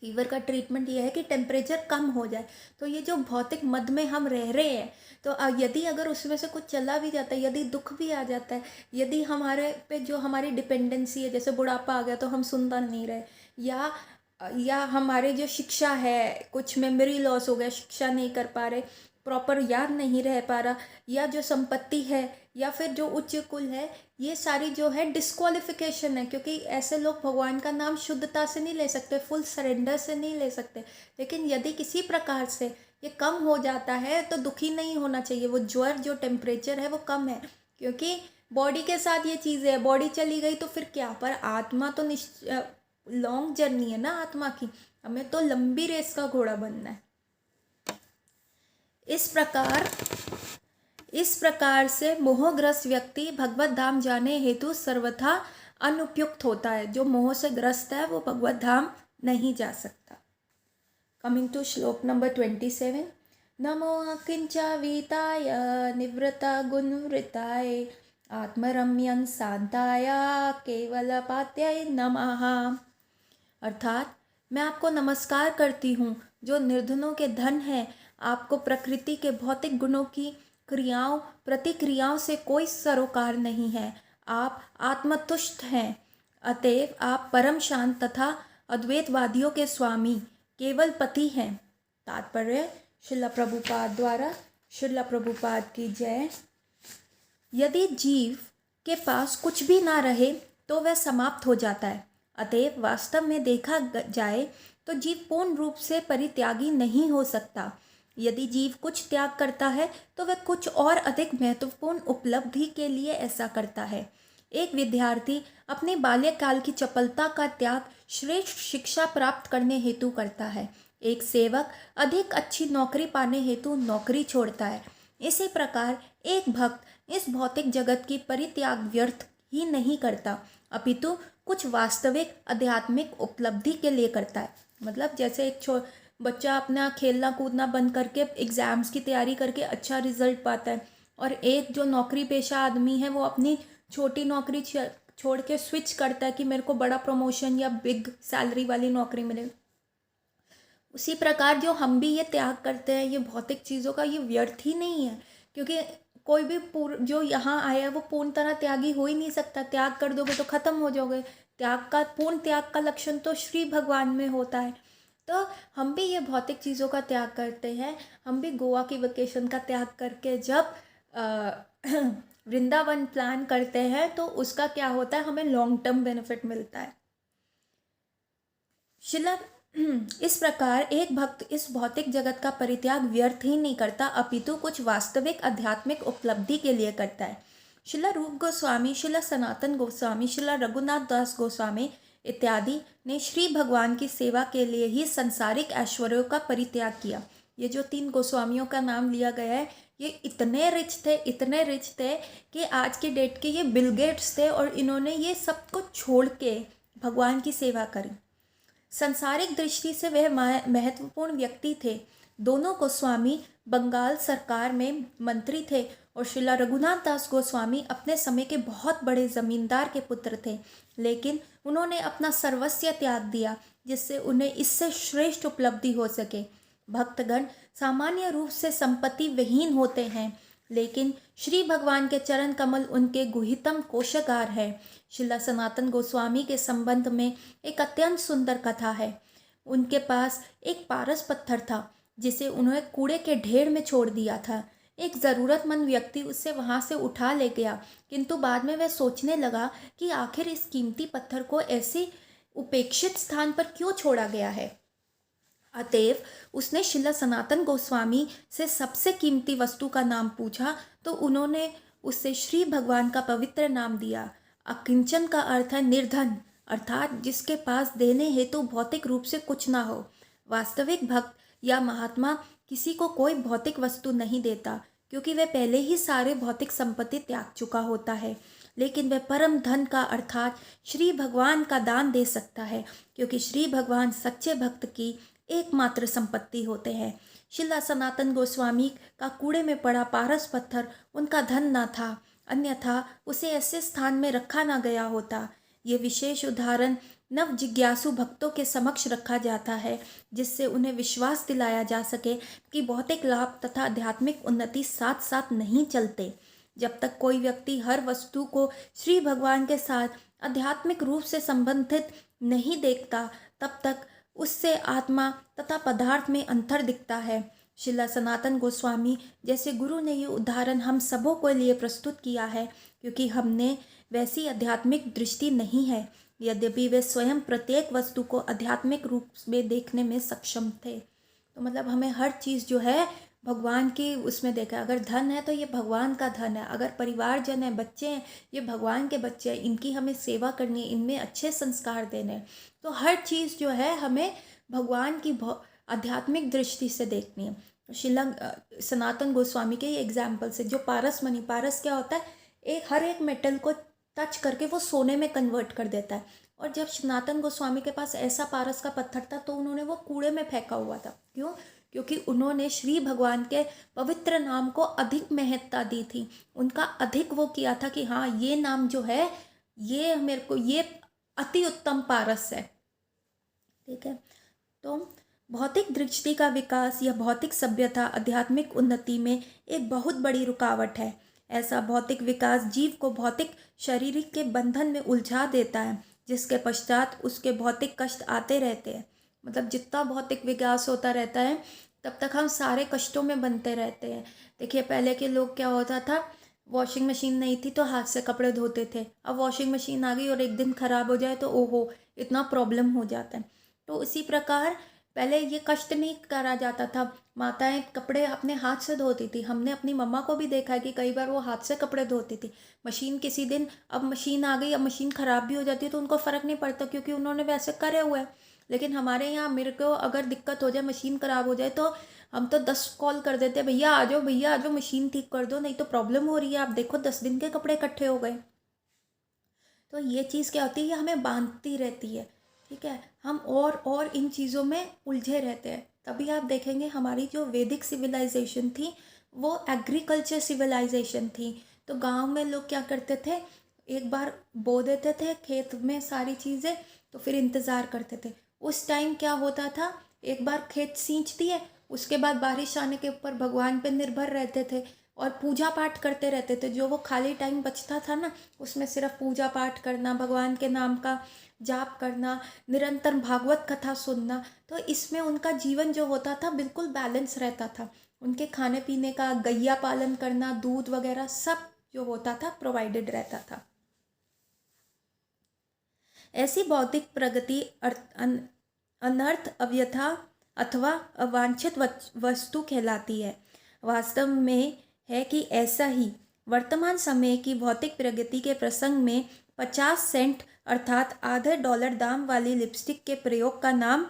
फीवर का ट्रीटमेंट ये है कि टेम्परेचर कम हो जाए। तो ये जो भौतिक मद में हम रह रहे हैं, तो यदि अगर उसमें से कुछ चला भी जाता है, यदि दुख भी आ जाता है, यदि हमारे पे जो हमारी डिपेंडेंसी है, जैसे बुढ़ापा आ गया तो हम सुंदर नहीं रहे, या हमारे जो शिक्षा है, कुछ मेमोरी लॉस हो गया, शिक्षा नहीं कर पा रहे, प्रॉपर याद नहीं रह पा रहा, या जो संपत्ति है, या फिर जो उच्च कुल है, ये सारी जो है डिस्क्वालिफिकेशन है। क्योंकि ऐसे लोग भगवान का नाम शुद्धता से नहीं ले सकते, फुल सरेंडर से नहीं ले सकते। लेकिन यदि किसी प्रकार से ये कम हो जाता है तो दुखी नहीं होना चाहिए। वो ज्वर जो टेम्परेचर है वो कम है, क्योंकि बॉडी के साथ ये चीज़ है। बॉडी चली गई तो फिर क्या, पर आत्मा तो लॉन्ग जर्नी है ना आत्मा की, हमें तो लंबी रेस का घोड़ा बनना है। इस प्रकार से मोहग्रस्त व्यक्ति भगवत धाम जाने हेतु सर्वथा अनुपयुक्त होता है। जो मोह से ग्रस्त है वो भगवत धाम नहीं जा सकता। कमिंग टू श्लोक नंबर 27। नमो किंचावीताय निवृता गुणवृताय आत्मरम्यं शांताय केवलपात्याय नमः। अर्थात मैं आपको नमस्कार करती हूँ जो निर्धनों के धन है। आपको प्रकृति के भौतिक गुणों की क्रियाओं प्रतिक्रियाओं से कोई सरोकार नहीं है। आप आत्मतुष्ट हैं, अतएव आप परम शांत तथा अद्वैतवादियों के स्वामी केवल पति हैं। तात्पर्य श्रील प्रभुपाद द्वारा। श्रील प्रभुपाद की जय। यदि जीव के पास कुछ भी ना रहे तो वह समाप्त हो जाता है। अतएव वास्तव में देखा जाए तो जीव पूर्ण रूप से परित्यागी नहीं हो सकता। यदि जीव कुछ त्याग करता है तो वह कुछ और अधिक महत्वपूर्ण उपलब्धि के लिए ऐसा करता है। एक विद्यार्थी अपने बाल्यकाल की चपलता का त्याग श्रेष्ठ शिक्षा प्राप्त करने हेतु करता है। एक सेवक अधिक अच्छी नौकरी पाने हेतु नौकरी छोड़ता है। इसी प्रकार एक भक्त इस भौतिक जगत की परित्याग व्यर्थ ही नहीं करता, अपितु कुछ वास्तविक आध्यात्मिक उपलब्धि के लिए करता है। मतलब जैसे एक बच्चा अपना खेलना कूदना बंद करके एग्ज़ाम्स की तैयारी करके अच्छा रिजल्ट पाता है, और एक जो नौकरी पेशा आदमी है वो अपनी छोटी नौकरी छोड़ के स्विच करता है कि मेरे को बड़ा प्रमोशन या बिग सैलरी वाली नौकरी मिले। उसी प्रकार जो हम भी ये त्याग करते हैं ये भौतिक चीज़ों का, ये व्यर्थ ही नहीं है। क्योंकि कोई भी जो यहाँ आया है वो पूर्ण तरह त्यागी हो ही नहीं सकता। त्याग कर दोगे तो ख़त्म हो जाओगे। पूर्ण त्याग का लक्षण तो श्री भगवान में होता है। तो हम भी ये भौतिक चीज़ों का त्याग करते हैं। हम भी गोवा की वेकेशन का त्याग करके जब वृंदावन प्लान करते हैं तो उसका क्या होता है, हमें लॉन्ग टर्म बेनिफिट मिलता है। शिला इस प्रकार एक भक्त इस भौतिक जगत का परित्याग व्यर्थ ही नहीं करता, अपितु कुछ वास्तविक आध्यात्मिक उपलब्धि के लिए करता है। शिला रूप गोस्वामी, शिला सनातन गोस्वामी, शिला रघुनाथ दास गोस्वामी इत्यादि ने श्री भगवान की सेवा के लिए ही संसारिक ऐश्वर्यों का परित्याग किया। ये जो 3 गोस्वामियों का नाम लिया गया है, ये इतने रिच थे कि आज के डेट के ये बिल गेट्स थे, और इन्होंने ये सब कुछ छोड़ के भगवान की सेवा करी। संसारिक दृष्टि से वह महत्वपूर्ण व्यक्ति थे। दोनों गोस्वामी बंगाल सरकार में मंत्री थे और श्रीला रघुनाथ दास गोस्वामी अपने समय के बहुत बड़े जमींदार के पुत्र थे, लेकिन उन्होंने अपना सर्वस्व त्याग दिया जिससे उन्हें इससे श्रेष्ठ उपलब्धि हो सके। भक्तगण सामान्य रूप से संपत्ति विहीन होते हैं, लेकिन श्री भगवान के चरण कमल उनके गुहितम कोशागार है। श्रीला सनातन गोस्वामी के संबंध में एक अत्यंत सुंदर कथा है। उनके पास एक पारस पत्थर था जिसे उन्होंने कूड़े के ढेर में छोड़ दिया था। एक ज़रूरतमंद व्यक्ति उसे वहाँ से उठा ले गया, किंतु बाद में वह सोचने लगा कि आखिर इस कीमती पत्थर को ऐसे उपेक्षित स्थान पर क्यों छोड़ा गया है। अतएव उसने श्रीला सनातन गोस्वामी से सबसे कीमती वस्तु का नाम पूछा, तो उन्होंने उससे श्री भगवान का पवित्र नाम दिया। अकिंचन का अर्थ है निर्धन, अर्थात जिसके पास देने हेतु भौतिक रूप से कुछ ना हो। वास्तविक भक्त या महात्मा किसी को कोई भौतिक वस्तु नहीं देता, क्योंकि वह पहले ही सारे भौतिक संपत्ति त्याग चुका होता है, लेकिन वह परम धन का अर्थात श्री भगवान का दान दे सकता है, क्योंकि श्री भगवान सच्चे भक्त की एकमात्र संपत्ति होते हैं। श्रीला सनातन गोस्वामी का कूड़े में पड़ा पारस पत्थर उनका धन न था, अन्यथा उसे ऐसे स्थान में रखा न गया होता। ये विशेष उदाहरण नव जिज्ञासु भक्तों के समक्ष रखा जाता है, जिससे उन्हें विश्वास दिलाया जा सके कि भौतिक लाभ तथा आध्यात्मिक उन्नति साथ साथ नहीं चलते। जब तक कोई व्यक्ति हर वस्तु को श्री भगवान के साथ आध्यात्मिक रूप से संबंधित नहीं देखता, तब तक उससे आत्मा तथा पदार्थ में अंतर दिखता है। श्रीला सनातन गोस्वामी जैसे गुरु ने ये उदाहरण हम सबों के लिए प्रस्तुत किया है, क्योंकि हमने वैसी आध्यात्मिक दृष्टि नहीं है, यद्यपि वे स्वयं प्रत्येक वस्तु को आध्यात्मिक रूप में देखने में सक्षम थे। तो मतलब हमें हर चीज़ जो है भगवान की उसमें देखा। अगर धन है तो ये भगवान का धन है, अगर परिवारजन है, बच्चे हैं, ये भगवान के बच्चे हैं, इनकी हमें सेवा करनी है, इनमें अच्छे संस्कार देने हैं। तो हर चीज़ जो है हमें भगवान की आध्यात्मिक दृष्टि से देखनी है। श्रीला सनातन गोस्वामी के ये एग्जाम्पल से जो पारस मणि, पारस क्या होता है, हर एक मेटल को टच करके वो सोने में कन्वर्ट कर देता है। और जब सनातन गोस्वामी के पास ऐसा पारस का पत्थर था तो उन्होंने वो कूड़े में फेंका हुआ था। क्यों? क्योंकि उन्होंने श्री भगवान के पवित्र नाम को अधिक महत्ता दी थी। उनका अधिक वो किया था कि हाँ, ये नाम जो है ये मेरे को, ये अति उत्तम पारस है। ठीक है। तो भौतिक दृष्टि का विकास या भौतिक सभ्यता आध्यात्मिक उन्नति में एक बहुत बड़ी रुकावट है। ऐसा भौतिक विकास जीव को भौतिक शारीरिक के बंधन में उलझा देता है, जिसके पश्चात उसके भौतिक कष्ट आते रहते हैं। मतलब जितना भौतिक विकास होता रहता है तब तक हम सारे कष्टों में बनते रहते हैं। देखिए पहले के लोग क्या होता था, वॉशिंग मशीन नहीं थी तो हाथ से कपड़े धोते थे। अब वॉशिंग मशीन आ गई और एक दिन ख़राब हो जाए तो ओहो इतना प्रॉब्लम हो जाता है। तो इसी प्रकार पहले ये कष्ट नहीं करा जाता था। माताएं कपड़े अपने हाथ से धोती थी। हमने अपनी मम्मा को भी देखा है कि कई बार वो हाथ से कपड़े धोती थी। मशीन किसी दिन, अब मशीन आ गई, अब मशीन ख़राब भी हो जाती है तो उनको फ़र्क नहीं पड़ता, क्योंकि उन्होंने वैसे करे हुए हैं। लेकिन हमारे यहाँ मेरे को अगर दिक्कत हो जाए, मशीन ख़राब हो जाए, तो हम तो 10 कॉल कर देते हैं, भैया आ जाओ मशीन ठीक कर दो, नहीं तो प्रॉब्लम हो रही है। आप देखो 10 दिन के कपड़े इकट्ठे हो गए। तो ये चीज़ क्या होती है, ये हमें बांधती रहती है। ठीक है, हम और इन चीज़ों में उलझे रहते हैं। तभी आप देखेंगे हमारी जो वैदिक सिविलाइजेशन थी वो एग्रीकल्चर सिविलाइजेशन थी। तो गांव में लोग क्या करते थे, एक बार बो देते थे खेत में सारी चीज़ें, तो फिर इंतज़ार करते थे। उस टाइम क्या होता था, एक बार खेत सींच दिए, उसके बाद बारिश आने के ऊपर भगवान पे निर्भर रहते थे। और पूजा पाठ करते रहते थे। जो वो खाली टाइम बचता था ना, उसमें सिर्फ पूजा पाठ करना, भगवान के नाम का जाप करना, निरंतर भागवत कथा सुनना। तो इसमें उनका जीवन जो होता था बिल्कुल बैलेंस रहता था। उनके खाने पीने का, गैया पालन करना, दूध वगैरह सब जो होता था प्रोवाइडेड रहता था। ऐसी बौद्धिक प्रगति अनर्थ, अव्यथा अथवा अवांछित वस्तु कहलाती है। वास्तव में है कि ऐसा ही वर्तमान समय की भौतिक प्रगति के प्रसंग में 50 सेंट अर्थात आधे डॉलर दाम वाली लिपस्टिक के प्रयोग का नाम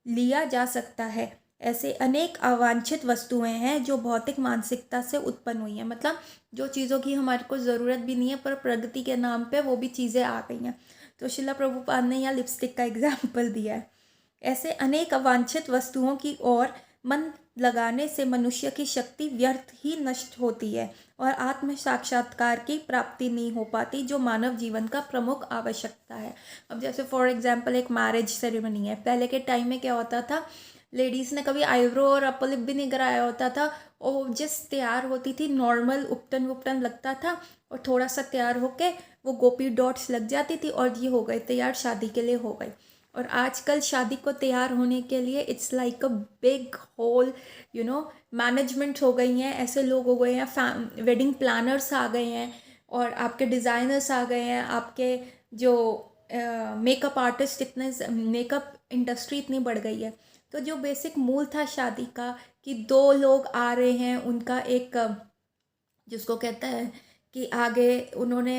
लिया जा सकता है। ऐसे अनेक अवांछित वस्तुएं हैं जो भौतिक मानसिकता से उत्पन्न हुई हैं। मतलब जो चीज़ों की हमारे को ज़रूरत भी नहीं है पर प्रगति के नाम पे वो भी चीज़ें आ गई हैं। तो शिला प्रभुपाद ने यहाँ लिपस्टिक का एग्जाम्पल दिया है। ऐसे अनेक अवांछित वस्तुओं की ओर मन लगाने से मनुष्य की शक्ति व्यर्थ ही नष्ट होती है और आत्म साक्षात्कार की प्राप्ति नहीं हो पाती, जो मानव जीवन का प्रमुख आवश्यकता है। अब जैसे फॉर एग्जांपल एक मैरिज सेरेमनी है। पहले के टाइम में क्या होता था, लेडीज़ ने कभी आईब्रो और अपर लिप भी नहीं कराया होता था और जस्ट तैयार होती थी, नॉर्मल उपटन वुपटन लगता था और थोड़ा सा तैयार होके वो गोपी डॉट्स लग जाती थी और ये हो गई तैयार, शादी के लिए हो गई। और आजकल शादी को तैयार होने के लिए it's like a big hole management हो गई हैं, ऐसे लोग हो गए हैं, वेडिंग प्लानर्स आ गए हैं और आपके डिज़ाइनर्स आ गए हैं, आपके जो मेकअप आर्टिस्ट, इतने मेकअप इंडस्ट्री इतनी बढ़ गई है। तो जो बेसिक मूल था शादी का कि दो लोग आ रहे हैं, उनका एक जिसको कहता है कि आगे उन्होंने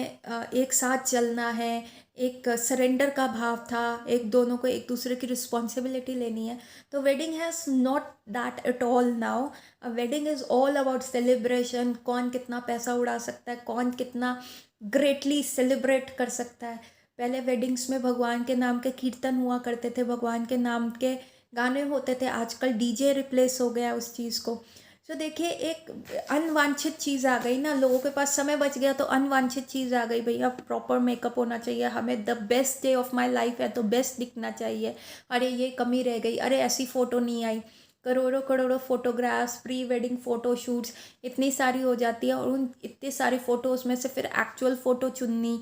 एक साथ चलना है, एक सरेंडर का भाव था, एक दोनों को एक दूसरे की रिस्पॉन्सिबिलिटी लेनी है। तो wedding has not that at all now. Wedding is all about celebration. कौन कितना पैसा उड़ा सकता है, कौन कितना ग्रेटली सेलिब्रेट कर सकता है। पहले वेडिंग्स में भगवान के नाम के कीर्तन हुआ करते थे, भगवान के नाम के गाने होते थे। आजकल डीजे रिप्लेस हो गया उस चीज़ को। तो देखिए एक अनवांछित चीज़ आ गई ना, लोगों के पास समय बच गया तो अनवांछित चीज़ आ गई, भैया प्रॉपर मेकअप होना चाहिए, हमें the best day of my life है तो बेस्ट दिखना चाहिए, अरे ये कमी रह गई, अरे ऐसी फ़ोटो नहीं आई। करोड़ों करोड़ों photographs, pre wedding photo shoots इतनी सारी हो जाती है और उन इतनी सारी फ़ोटोज़ में से फिर एक्चुअल फ़ोटो चुननी,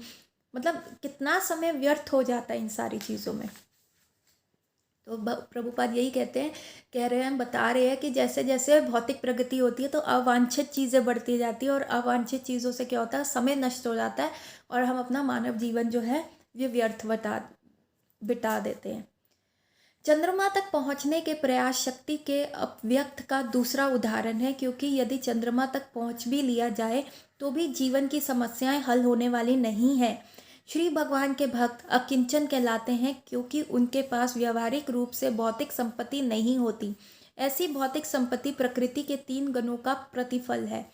मतलब कितना समय व्यर्थ हो जाता है इन सारी चीज़ों में। तो प्रभुपाद यही कह रहे हैं, बता रहे हैं कि जैसे जैसे भौतिक प्रगति होती है तो अवांछित चीज़ें बढ़ती जाती है और अवांछित चीज़ों से क्या होता है, समय नष्ट हो जाता है और हम अपना मानव जीवन जो है ये व्यर्थ बिता देते हैं। चंद्रमा तक पहुंचने के प्रयास शक्ति के अव्यक्त का दूसरा उदाहरण है, क्योंकि यदि चंद्रमा तक पहुंच भी लिया जाए तो भी जीवन की समस्याएं हल होने वाली नहीं है। श्री भगवान के भक्त अकिंचन कहलाते हैं क्योंकि उनके पास व्यावहारिक रूप से भौतिक संपत्ति नहीं होती। ऐसी भौतिक संपत्ति प्रकृति के 3 गुणों का प्रतिफल है।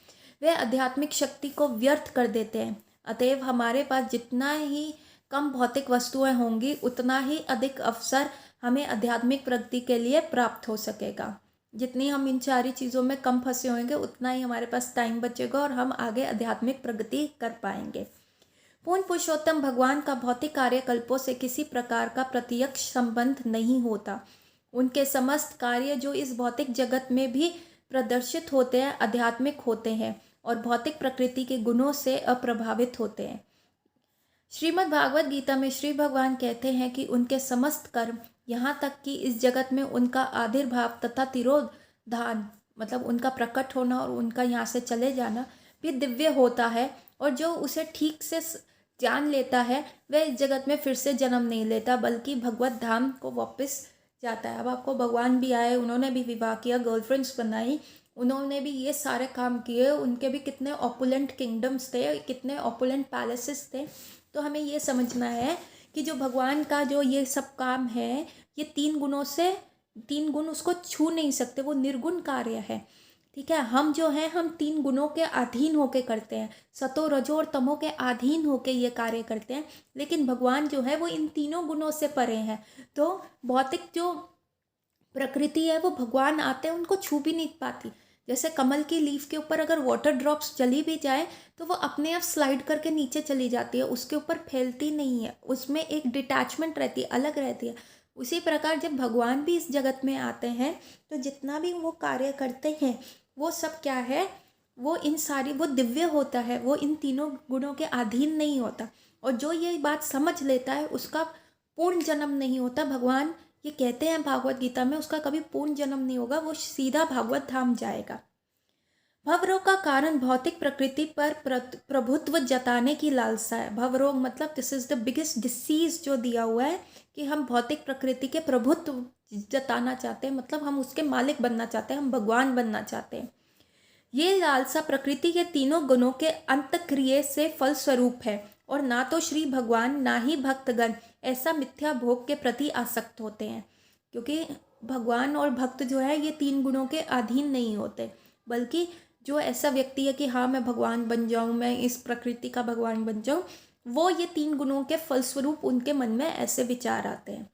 वे आध्यात्मिक शक्ति को व्यर्थ कर देते हैं। अतएव हमारे पास जितना ही कम भौतिक वस्तुएं होंगी उतना ही अधिक अवसर हमें आध्यात्मिक प्रगति के लिए प्राप्त हो सकेगा। जितनी हम इन सारी चीज़ों में कम फंसे होंगे उतना ही हमारे पास टाइम बचेगा और हम आगे आध्यात्मिक प्रगति कर पाएंगे। पूर्ण पुरुषोत्तम भगवान का भौतिक कार्यकल्पों से किसी प्रकार का प्रत्यक्ष संबंध नहीं होता। उनके समस्त कार्य जो इस भौतिक जगत में भी प्रदर्शित होते हैं आध्यात्मिक होते हैं और भौतिक प्रकृति के गुणों से अप्रभावित होते हैं। श्रीमद् भागवत गीता में श्री भगवान कहते हैं कि उनके समस्त कर्म, यहाँ तक कि इस जगत में उनका आविर्भाव तथा तिरोधान, मतलब उनका प्रकट होना और उनका यहाँ से चले जाना भी दिव्य होता है, और जो उसे ठीक से जान लेता है वह इस जगत में फिर से जन्म नहीं लेता बल्कि भगवत धाम को वापस जाता है। अब आपको भगवान भी आए, उन्होंने भी विवाह किया, गर्लफ्रेंड्स बनाई, उन्होंने भी ये सारे काम किए, उनके भी कितने ऑपुलेंट किंगडम्स थे, कितने ऑपुलेंट पैलेसेस थे। तो हमें ये समझना है कि जो भगवान का जो ये सब काम है ये 3 गुण उसको छू नहीं सकते, वो निर्गुण कार्य है। ठीक है, हम जो हैं हम 3 गुणों के अधीन होके करते हैं, सतो रजो और तमो के अधीन होके ये कार्य करते हैं, लेकिन भगवान जो है वो इन तीनों गुणों से परे हैं। तो भौतिक जो प्रकृति है वो भगवान आते हैं उनको छू भी नहीं पाती। जैसे कमल की लीफ के ऊपर अगर वाटर ड्रॉप्स चली भी जाए तो वो अपने आप स्लाइड करके नीचे चली जाती है, उसके ऊपर फैलती नहीं है, उसमें एक डिटैचमेंट रहती है, अलग रहती है। उसी प्रकार जब भगवान भी इस जगत में आते हैं तो जितना भी वो कार्य करते हैं वो सब क्या है, वो दिव्य होता है, वो इन तीनों गुणों के अधीन नहीं होता। और जो ये बात समझ लेता है उसका पूर्ण जन्म नहीं होता। भगवान ये कहते हैं भागवत गीता में, उसका कभी पूर्ण जन्म नहीं होगा, वो सीधा भागवत धाम जाएगा। भवरोग का कारण भौतिक प्रकृति पर प्रभुत्व जताने की लालसा है। भवरोग मतलब this is the biggest disease जो दिया हुआ है कि हम भौतिक प्रकृति के प्रभुत्व जताना चाहते हैं, मतलब हम उसके मालिक बनना चाहते हैं, हम भगवान बनना चाहते हैं। ये लालसा प्रकृति के तीनों गुणों के अंतक्रिय से फलस्वरूप है और ना तो श्री भगवान ना ही भक्तगण ऐसा मिथ्या भोग के प्रति आसक्त होते हैं, क्योंकि भगवान और भक्त जो है ये तीन गुणों के अधीन नहीं होते, बल्कि जो ऐसा व्यक्ति है कि हाँ मैं भगवान बन जाऊँ, मैं इस प्रकृति का भगवान बन जाऊँ, वो ये तीन गुणों के फलस्वरूप उनके मन में ऐसे विचार आते हैं।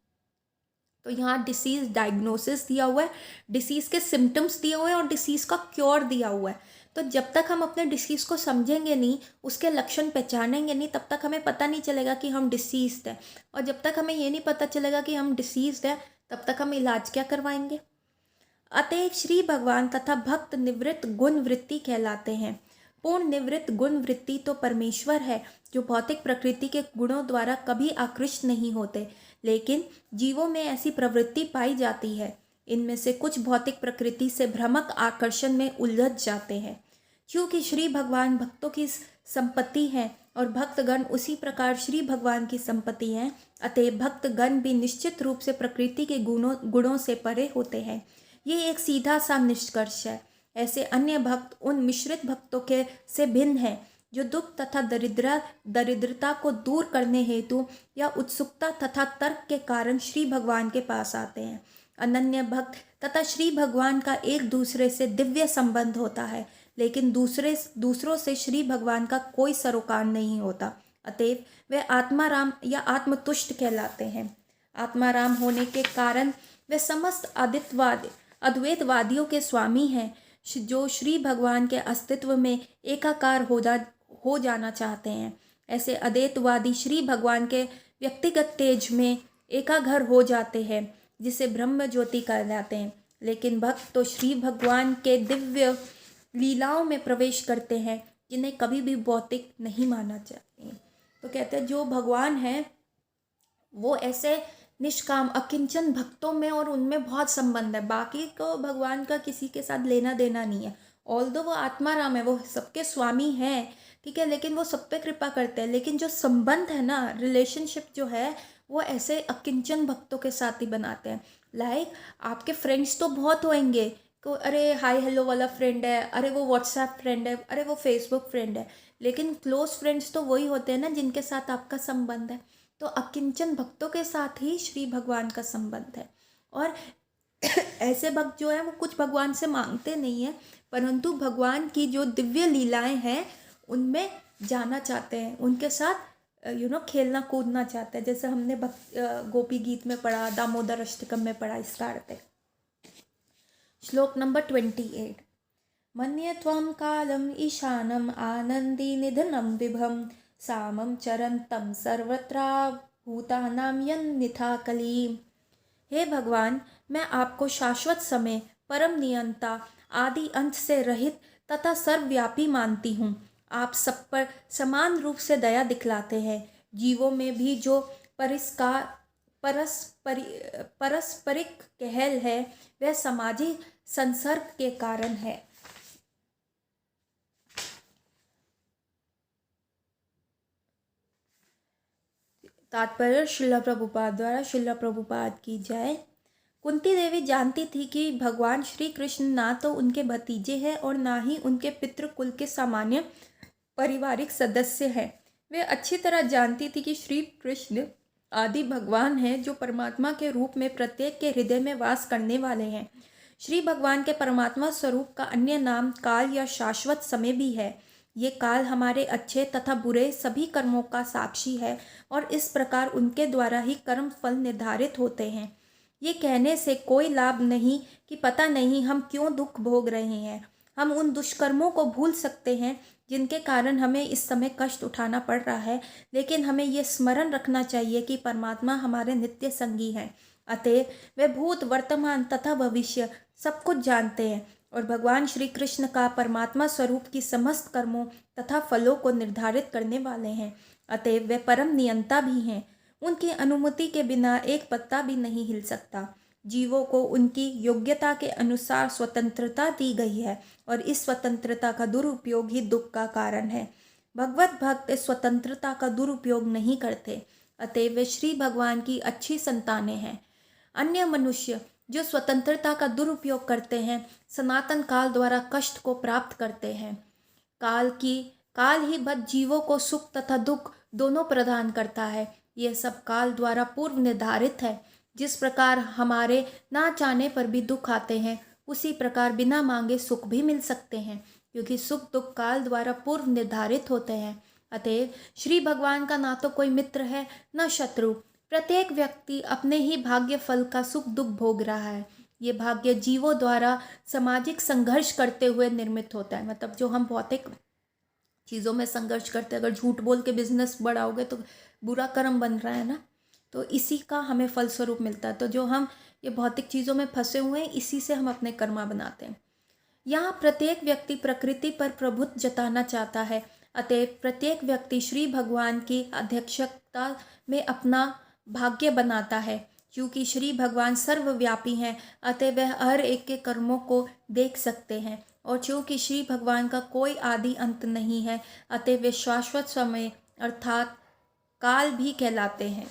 तो यहाँ डिसीज़ डायग्नोसिस दिया हुआ है, डिसीज़ के सिम्टम्स दिए हुए हैं और डिसीज़ का क्योर दिया हुआ है। तो जब तक हम अपने डिसीज़ को समझेंगे नहीं, उसके लक्षण पहचानेंगे नहीं, तब तक हमें पता नहीं चलेगा कि हम डिसीज़्ड हैं। और जब तक हमें ये नहीं पता चलेगा कि हम डिसीज़्ड हैं, तब तक हम इलाज क्या करवाएंगे। अतएव श्री भगवान तथा भक्त निवृत्त गुण वृत्ति कहलाते हैं। पूर्ण निवृत्त गुण वृत्ति तो परमेश्वर है, जो भौतिक प्रकृति के गुणों द्वारा कभी आकृष्ट नहीं होते, लेकिन जीवों में ऐसी प्रवृत्ति पाई जाती है। इनमें से कुछ भौतिक प्रकृति से भ्रमक आकर्षण में उलझ जाते हैं। क्योंकि श्री भगवान भक्तों की संपत्ति हैं और भक्तगण उसी प्रकार श्री भगवान की संपत्ति हैं, अतएव भक्तगण भी निश्चित रूप से प्रकृति के गुणों से परे होते हैं। ये एक सीधा सा निष्कर्ष है। ऐसे अन्य भक्त उन मिश्रित भक्तों के से भिन्न हैं, जो दुख तथा दरिद्रता को दूर करने हेतु या उत्सुकता तथा तर्क के कारण श्री भगवान के पास आते हैं। अनन्य भक्त तथा श्री भगवान का एक दूसरे से दिव्य संबंध होता है, लेकिन दूसरों से श्री भगवान का कोई सरोकार नहीं होता। अतएव वे आत्माराम या आत्मतुष्ट कहलाते हैं। आत्माराम होने के कारण वे समस्त अद्वैतवादियों के स्वामी हैं, जो श्री भगवान के अस्तित्व में एकाकार हो जाना चाहते हैं। ऐसे अद्वैतवादी श्री भगवान के व्यक्तिगत तेज में एकाघर हो जाते हैं, जिसे ब्रह्म ज्योति कहलाते हैं। लेकिन भक्त तो श्री भगवान के दिव्य लीलाओं में प्रवेश करते हैं, जिन्हें कभी भी भौतिक नहीं माना चाहते। तो कहते हैं जो भगवान हैं वो ऐसे निष्काम अकिंचन भक्तों में और उनमें बहुत संबंध है, बाकी को भगवान का किसी के साथ लेना देना नहीं है। ऑल्दो वो आत्माराम है, वो सबके स्वामी हैं, ठीक है, लेकिन वो सब पे कृपा करते हैं। लेकिन जो संबंध है ना, रिलेशनशिप जो है, वो ऐसे अकिंचन भक्तों के साथ ही बनाते हैं। लाइक आपके फ्रेंड्स तो बहुत होंगे, को अरे हाय हेलो वाला फ्रेंड है, अरे वो व्हाट्सएप फ्रेंड है, अरे वो फेसबुक फ्रेंड है, लेकिन क्लोज फ्रेंड्स तो वही होते हैं ना जिनके साथ आपका संबंध है। तो अकिंचन भक्तों के साथ ही श्री भगवान का संबंध है। और ऐसे भक्त जो है वो कुछ भगवान से मांगते नहीं है, परंतु भगवान की जो दिव्य लीलाएं हैं उनमें जाना चाहते हैं, उनके साथ खेलना कूदना चाहते हैं। जैसे हमने गोपी गीत में पढ़ा, दामोदर अष्टकम में पढ़ा इसका अर्थ है। श्लोक नंबर 28। मन्ये त्वं कालम ईशानम आनंदी निधनम विभम सामम चरंतम सर्वत्रा भूतानाम यन्निथा कली। हे भगवान, मैं आपको शाश्वत समय, परम नियंता, आदि अंत से रहित तथा सर्वव्यापी मानती हूँ। आप सब पर समान रूप से दया दिखलाते हैं। जीवों में भी जो परस्परिक कहल है वह सामाजिक संसर्ग के कारण है। तात्पर्य श्रील प्रभुपाद द्वारा। श्रील प्रभुपाद की जय। कुंती देवी जानती थी कि भगवान श्री कृष्ण ना तो उनके भतीजे हैं और ना ही उनके पितृकुल के सामान्य पारिवारिक सदस्य हैं। वे अच्छी तरह जानती थी कि श्री कृष्ण आदि भगवान हैं, जो परमात्मा के रूप में प्रत्येक के हृदय में वास करने वाले हैं। श्री भगवान के परमात्मा स्वरूप का अन्य नाम काल या शाश्वत समय भी है। ये काल हमारे अच्छे तथा बुरे सभी कर्मों का साक्षी है और इस प्रकार उनके द्वारा ही कर्म फल निर्धारित होते हैं। ये कहने से कोई लाभ नहीं कि पता नहीं हम क्यों दुख भोग रहे हैं। हम उन दुष्कर्मों को भूल सकते हैं जिनके कारण हमें इस समय कष्ट उठाना पड़ रहा है, लेकिन हमें ये स्मरण रखना चाहिए कि परमात्मा हमारे नित्य संगी हैं। अतएव वे भूत, वर्तमान तथा भविष्य सब कुछ जानते हैं और भगवान श्री कृष्ण का परमात्मा स्वरूप की समस्त कर्मों तथा फलों को निर्धारित करने वाले हैं, अतएव वे परम नियंता भी हैं। उनकी अनुमति के बिना एक पत्ता भी नहीं हिल सकता। जीवों को उनकी योग्यता के अनुसार स्वतंत्रता दी गई है और इस स्वतंत्रता का दुरुपयोग ही दुख का कारण है। भगवत भक्त इस स्वतंत्रता का दुरुपयोग नहीं करते, अतएव वे श्री भगवान की अच्छी संतानें हैं। अन्य मनुष्य जो स्वतंत्रता का दुरुपयोग करते हैं, सनातन काल द्वारा कष्ट को प्राप्त करते हैं। काल ही बद जीवों को सुख तथा दुख दोनों प्रदान करता है। यह सब काल द्वारा पूर्व निर्धारित है। जिस प्रकार हमारे ना चाहने पर भी दुख आते हैं, उसी प्रकार बिना मांगे सुख भी मिल सकते हैं, क्योंकि सुख दुख काल द्वारा पूर्व निर्धारित होते हैं। अतएव श्री भगवान का ना तो कोई मित्र है न शत्रु। प्रत्येक व्यक्ति अपने ही भाग्य फल का सुख दुख भोग रहा है। ये भाग्य जीवों द्वारा सामाजिक संघर्ष करते हुए निर्मित होता है। मतलब जो हम भौतिक चीज़ों में संघर्ष करते हैं, अगर झूठ बोल के बिजनेस बढ़ाओगे तो बुरा कर्म बन रहा है ना, तो इसी का हमें फलस्वरूप मिलता है। तो जो हम ये भौतिक चीज़ों में फंसे हुए हैं, इसी से हम अपने कर्मा बनाते हैं। यहाँ प्रत्येक व्यक्ति प्रकृति पर प्रभुत्व जताना चाहता है, अतएव प्रत्येक व्यक्ति श्री भगवान की अध्यक्षता में अपना भाग्य बनाता है। क्योंकि श्री भगवान सर्वव्यापी हैं, अतएव वह हर एक के कर्मों को देख सकते हैं। और चूँकि श्री भगवान का कोई आदि अंत नहीं है, अतएव वे शाश्वत समय अर्थात काल भी कहलाते हैं।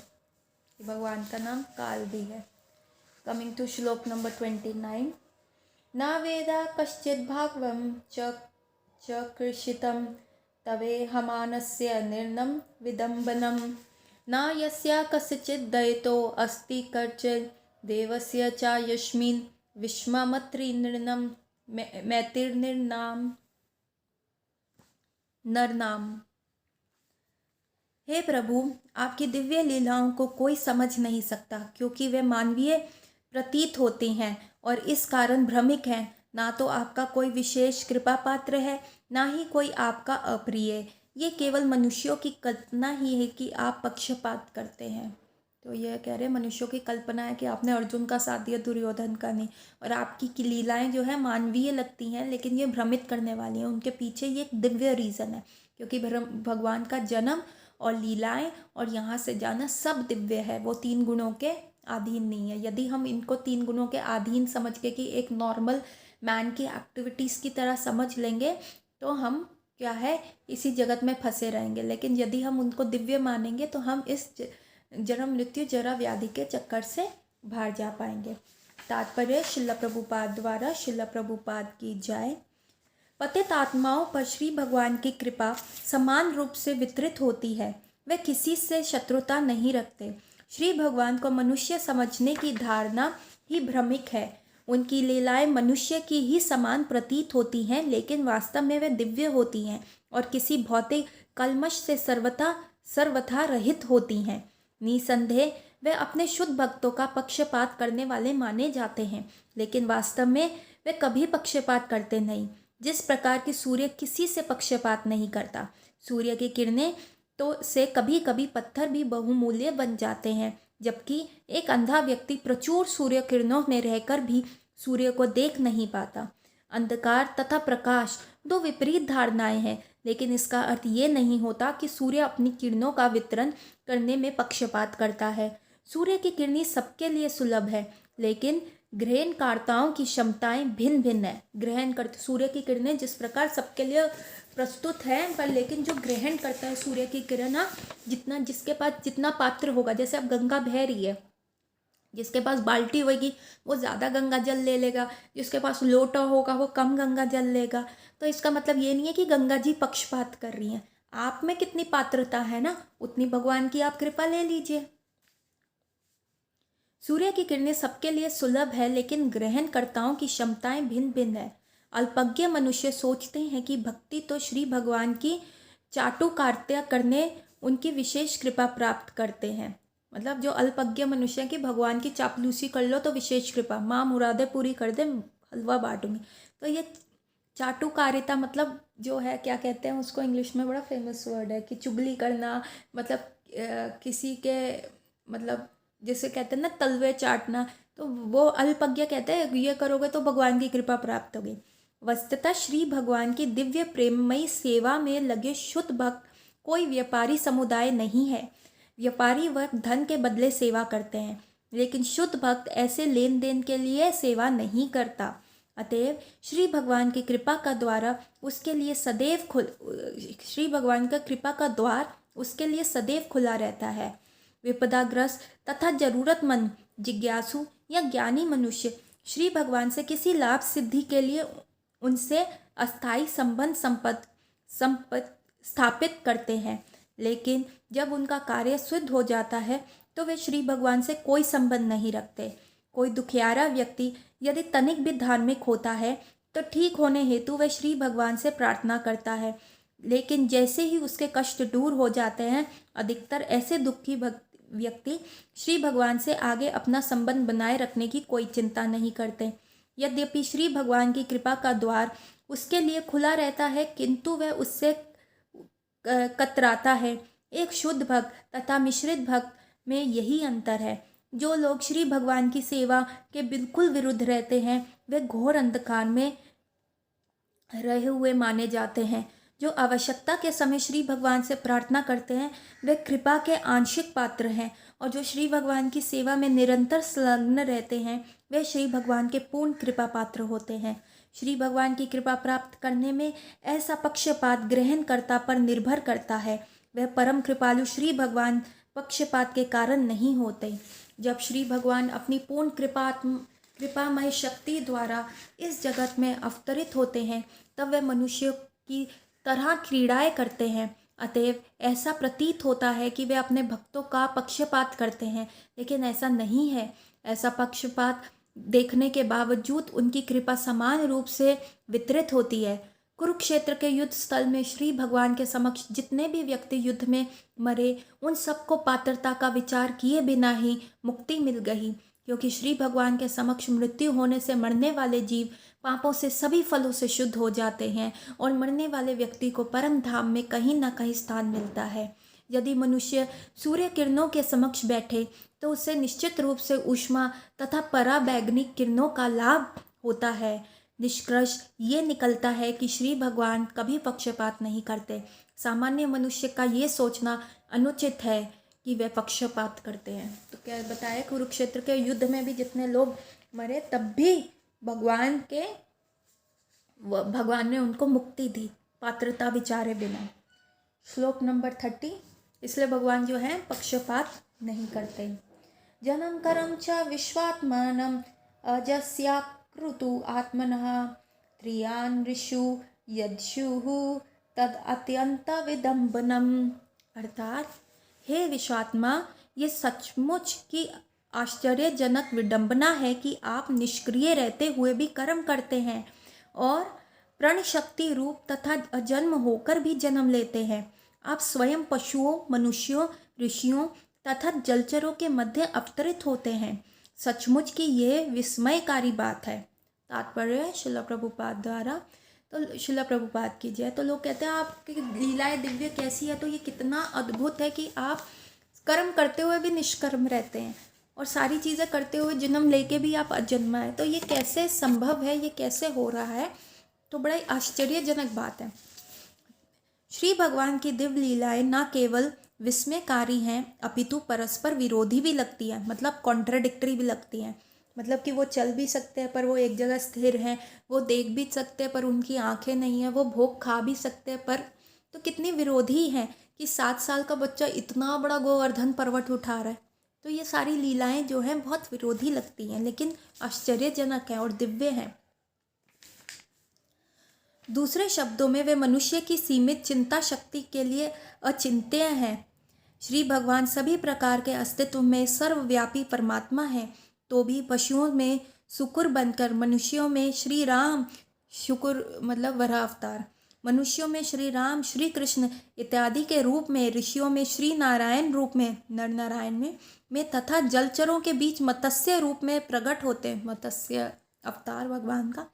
भगवान का नाम काल भी है। कमिंग टू श्लोक नंबर 29। न वेदा कश्चित् भागवं च कृषितं तवेहमानस्य निर्णं विदम्बनं न यस्या कस्यचित् दयितो अस्ति कश्चित् देवस्य च यस्मिन् विश्वामित्रनिर्णं मैत्रिर्निर्नाम नरनाम। हे प्रभु, आपकी दिव्य लीलाओं को कोई समझ नहीं सकता, क्योंकि वे मानवीय प्रतीत होती हैं और इस कारण भ्रमिक हैं। ना तो आपका कोई विशेष कृपा पात्र है, ना ही कोई आपका अप्रिय। ये केवल मनुष्यों की कल्पना ही है कि आप पक्षपात करते हैं। तो यह कह रहे मनुष्यों की कल्पना है कि आपने अर्जुन का साथ दिया, दुर्योधन का नहीं। और आपकी लीलाएं जो है मानवीय लगती हैं, लेकिन ये भ्रमित करने वाली हैं। उनके पीछे ये एक दिव्य रीज़न है, क्योंकि भगवान का जन्म और लीलाएं और यहाँ से जाना सब दिव्य है। वो 3 गुणों के अधीन नहीं है। यदि हम इनको 3 गुणों के अधीन समझ के कि एक नॉर्मल मैन की एक्टिविटीज़ की तरह समझ लेंगे, तो हम क्या है इसी जगत में फंसे रहेंगे। लेकिन यदि हम उनको दिव्य मानेंगे, तो हम इस जन्म मृत्यु जरा व्याधि के चक्कर से बाहर जा पाएंगे। तात्पर्य श्रील प्रभुपाद द्वारा। श्रील प्रभुपाद की जय। पतित आत्माओं पर श्री भगवान की कृपा समान रूप से वितरित होती है। वे किसी से शत्रुता नहीं रखते। श्री भगवान को मनुष्य समझने की धारणा ही भ्रमिक है। उनकी लीलाएं मनुष्य की ही समान प्रतीत होती हैं, लेकिन वास्तव में वे दिव्य होती हैं और किसी भौतिक कल्मश से सर्वथा रहित होती हैं। निसंदेह वे अपने शुद्ध भक्तों का पक्षपात करने वाले माने जाते हैं, लेकिन वास्तव में वे कभी पक्षपात करते नहीं। जिस प्रकार की सूर्य किसी से पक्षपात नहीं करता। सूर्य की किरणें तो से कभी कभी पत्थर भी बहुमूल्य बन जाते हैं, जबकि एक अंधा व्यक्ति प्रचुर सूर्य किरणों में रहकर भी सूर्य को देख नहीं पाता। अंधकार तथा प्रकाश 2 विपरीत धारणाएं हैं, लेकिन इसका अर्थ ये नहीं होता कि सूर्य अपनी किरणों का वितरण करने में पक्षपात करता है। सूर्य की किरणें सबके लिए सुलभ है, लेकिन ग्रहणकर्ताओं की क्षमताएं भिन्न भिन्न है। ग्रहण करते सूर्य की किरणें जिस प्रकार सबके लिए प्रस्तुत है, पर लेकिन जो ग्रहण करता है सूर्य की किरण, जिसके पास जितना पात्र होगा, जैसे अब गंगा बह रही है, जिसके पास बाल्टी होगी वो ज़्यादा गंगा जल ले लेगा, जिसके पास लोटा होगा वो कम गंगा जल लेगा। तो इसका मतलब ये नहीं है कि गंगा जी पक्षपात कर रही हैं। आप में कितनी पात्रता है ना, उतनी भगवान की आप कृपा ले लीजिए। सूर्य की किरणें सबके लिए सुलभ है, लेकिन ग्रहणकर्ताओं की क्षमताएं भिन्न भिन्न है। अल्पज्ञ मनुष्य सोचते हैं कि भक्ति तो श्री भगवान की चाटुकारिता करने उनकी विशेष कृपा प्राप्त करते हैं। मतलब जो अल्पज्ञ मनुष्य की भगवान की चापलूसी कर लो तो विशेष कृपा, माँ मुरादें पूरी कर दे हलवा बांटूंगी। तो ये चाटुकारिता मतलब जो है, क्या कहते हैं उसको, इंग्लिश में बड़ा फेमस वर्ड है कि चुगली करना। मतलब किसी के मतलब जैसे कहते हैं ना तलवे चाटना, तो वो अल्पज्ञ कहते हैं ये करोगे तो भगवान की कृपा प्राप्त होगी। वस्तुतः श्री भगवान की दिव्य प्रेममयी सेवा में लगे शुद्ध भक्त कोई व्यापारी समुदाय नहीं है। व्यापारी वर्ग धन के बदले सेवा करते हैं, लेकिन शुद्ध भक्त ऐसे लेन देन के लिए सेवा नहीं करता। अतएव श्री भगवान की कृपा का द्वारा उसके लिए सदैव श्री भगवान का कृपा का द्वार उसके लिए सदैव खुला रहता है। विपदाग्रस्त तथा जरूरतमंद जिज्ञासु या ज्ञानी मनुष्य श्री भगवान से किसी लाभ सिद्धि के लिए उनसे अस्थायी संबंध स्थापित करते हैं, लेकिन जब उनका कार्य सिद्ध हो जाता है तो वे श्री भगवान से कोई संबंध नहीं रखते। कोई दुखियारा व्यक्ति यदि तनिक भी धार्मिक होता है तो ठीक होने हेतु वह श्री भगवान से प्रार्थना करता है, लेकिन जैसे ही उसके कष्ट दूर हो जाते हैं अधिकतर ऐसे दुखी व्यक्ति श्री भगवान से आगे अपना संबंध बनाए रखने की कोई चिंता नहीं करते। यद्यपि श्री भगवान की कृपा का द्वार उसके लिए खुला रहता है, किंतु वह उससे कतराता है। एक शुद्ध भक्त तथा मिश्रित भक्त में यही अंतर है। जो लोग श्री भगवान की सेवा के बिल्कुल विरुद्ध रहते हैं वे घोर अंधकार में रहे हुए माने जाते हैं। जो आवश्यकता के समय श्री भगवान से प्रार्थना करते हैं वे कृपा के आंशिक पात्र हैं, और जो श्री भगवान की सेवा में निरंतर संलग्न रहते हैं वे श्री भगवान के पूर्ण कृपा पात्र होते हैं। श्री भगवान की कृपा प्राप्त करने में ऐसा पक्षपात ग्रहणकर्ता पर निर्भर करता है। वह परम कृपालु श्री भगवान पक्षपात के कारण नहीं होते। जब श्री भगवान अपनी पूर्ण कृपामय शक्ति द्वारा इस जगत में अवतरित होते हैं तब वे मनुष्य की तरह क्रीड़ाएं करते हैं। अतएव ऐसा प्रतीत होता है कि वे अपने भक्तों का पक्षपात करते हैं, लेकिन ऐसा नहीं है। ऐसा पक्षपात देखने के बावजूद उनकी कृपा समान रूप से वितरित होती है। कुरुक्षेत्र के युद्ध स्थल में श्री भगवान के समक्ष जितने भी व्यक्ति युद्ध में मरे उन सबको पात्रता का विचार किए बिना ही मुक्ति मिल गई, क्योंकि श्री भगवान के समक्ष मृत्यु होने से मरने वाले जीव पापों से सभी फलों से शुद्ध हो जाते हैं और मरने वाले व्यक्ति को परम धाम में कहीं न कहीं स्थान मिलता है। यदि मनुष्य सूर्य किरणों के समक्ष बैठे तो उसे निश्चित रूप से ऊष्मा तथा पराबैंगनी किरणों का लाभ होता है। निष्कर्ष ये निकलता है कि श्री भगवान कभी पक्षपात नहीं करते। सामान्य मनुष्य का ये सोचना अनुचित है कि वे पक्षपात करते हैं। तो क्या बताया, कुरुक्षेत्र के युद्ध में भी जितने लोग मरे तब भी भगवान ने उनको मुक्ति दी पात्रता विचारे बिना। श्लोक नंबर 30। इसलिए भगवान जो है पक्षपात नहीं करते। जन्म करम च विश्वात्मानं अजस्याकृतु आत्मनः त्रियान् ऋषु यदशुः तद अत्यंत विदम्बनम। अर्थात हे विश्वात्मा, ये सचमुच की आश्चर्यजनक विडंबना है कि आप निष्क्रिय रहते हुए भी कर्म करते हैं और प्रण शक्ति रूप तथा अजन्म होकर भी जन्म लेते हैं। आप स्वयं पशुओं, मनुष्यों, ऋषियों तथा जलचरों के मध्य अवतरित होते हैं। सचमुच की ये विस्मयकारी बात है। तात्पर्य श्रील प्रभुपाद द्वारा। तो श्रील प्रभुपाद की जय। तो लोग कहते हैं आपकी लीलाएं दिव्य कैसी है, तो ये कितना अद्भुत है कि आप कर्म करते हुए भी निष्कर्म रहते हैं और सारी चीज़ें करते हुए जन्म लेके भी आप अजन्मा है। तो ये कैसे संभव है, ये कैसे हो रहा है? तो बड़ा ही आश्चर्यजनक बात है। श्री भगवान की दिव्य लीलाएं न केवल विस्मयकारी हैं अपितु परस्पर विरोधी भी लगती हैं, मतलब कॉन्ट्राडिक्टरी भी लगती हैं। मतलब कि वो चल भी सकते हैं पर वो एक जगह स्थिर हैं, वो देख भी सकते हैं पर उनकी आंखें नहीं हैं, वो भोग खा भी सकते हैं पर, तो कितनी विरोधी हैं कि 7 साल का बच्चा इतना बड़ा गोवर्धन पर्वत उठा रहा है। तो ये सारी लीलाएं जो हैं बहुत विरोधी लगती हैं, लेकिन आश्चर्यजनक हैं और दिव्य हैं। दूसरे शब्दों में वे मनुष्य की सीमित चिंता शक्ति के लिए अचिंत्य हैं। श्री भगवान सभी प्रकार के अस्तित्व में सर्वव्यापी परमात्मा हैं, तो भी पशुओं में शुकुर बनकर, मनुष्यों में श्री राम, शुकुर मतलब वराह अवतार, मनुष्यों में श्री राम, श्री कृष्ण इत्यादि के रूप में, ऋषियों में श्री नारायण रूप में, नर नारायण में तथा जलचरों के बीच मत्स्य रूप में प्रकट होते हैं, मत्स्य अवतार भगवान का।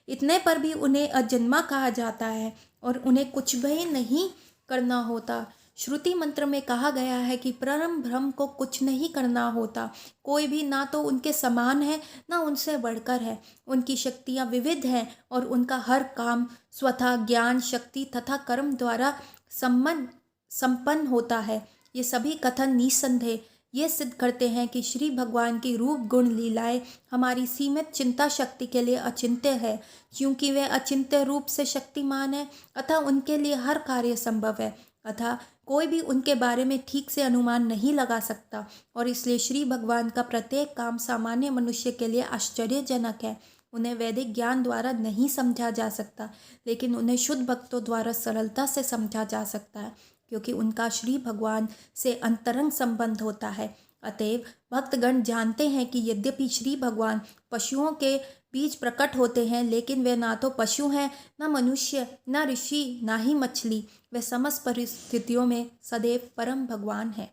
इतने पर भी उन्हें अजन्मा कहा जाता है और उन्हें कुछ भी नहीं करना होता। श्रुति मंत्र में कहा गया है कि परम ब्रह्म को कुछ नहीं करना होता, कोई भी ना तो उनके समान है ना उनसे बढ़कर है। उनकी शक्तियाँ विविध हैं और उनका हर काम स्वतः ज्ञान, शक्ति तथा कर्म द्वारा संपन्न होता है। ये सभी कथन निस्संदेह ये सिद्ध करते हैं कि श्री भगवान की रूप गुण लीलाएं हमारी सीमित चिंता शक्ति के लिए अचिंत्य है। क्योंकि वे अचिंत्य रूप से शक्तिमान है अतः उनके लिए हर कार्य संभव है, अतः कोई भी उनके बारे में ठीक से अनुमान नहीं लगा सकता। और इसलिए श्री भगवान का प्रत्येक काम सामान्य मनुष्य के लिए आश्चर्यजनक है। उन्हें वैदिक ज्ञान द्वारा नहीं समझा जा सकता, लेकिन उन्हें शुद्ध भक्तों द्वारा सरलता से समझा जा सकता है, क्योंकि उनका श्री भगवान से अंतरंग संबंध होता है। अतएव भक्तगण जानते हैं कि यद्यपि श्री भगवान पशुओं के बीच प्रकट होते हैं, लेकिन वे ना तो पशु हैं, न मनुष्य, न ऋषि, ना ही मछली। वे समस्त परिस्थितियों में सदैव परम भगवान है।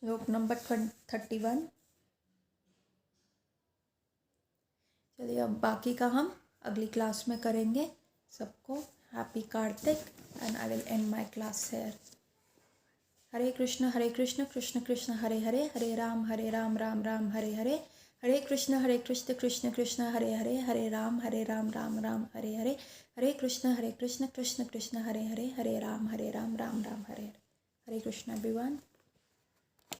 श्लोक नंबर 31। चलिए अब बाकी का हम अगली क्लास में करेंगे। सबको happy Kartik and I will and my class here. Hare Krishna Krishna Krishna Hare Hare, Hare Ram Ram Ram Hare Hare, Hare Krishna Krishna Krishna Hare Hare, Hare Ram Ram Ram Hare Hare, Hare Krishna Krishna Krishna Hare Hare, Hare Ram Ram Ram Hare Hare. Hare Krishna everyone.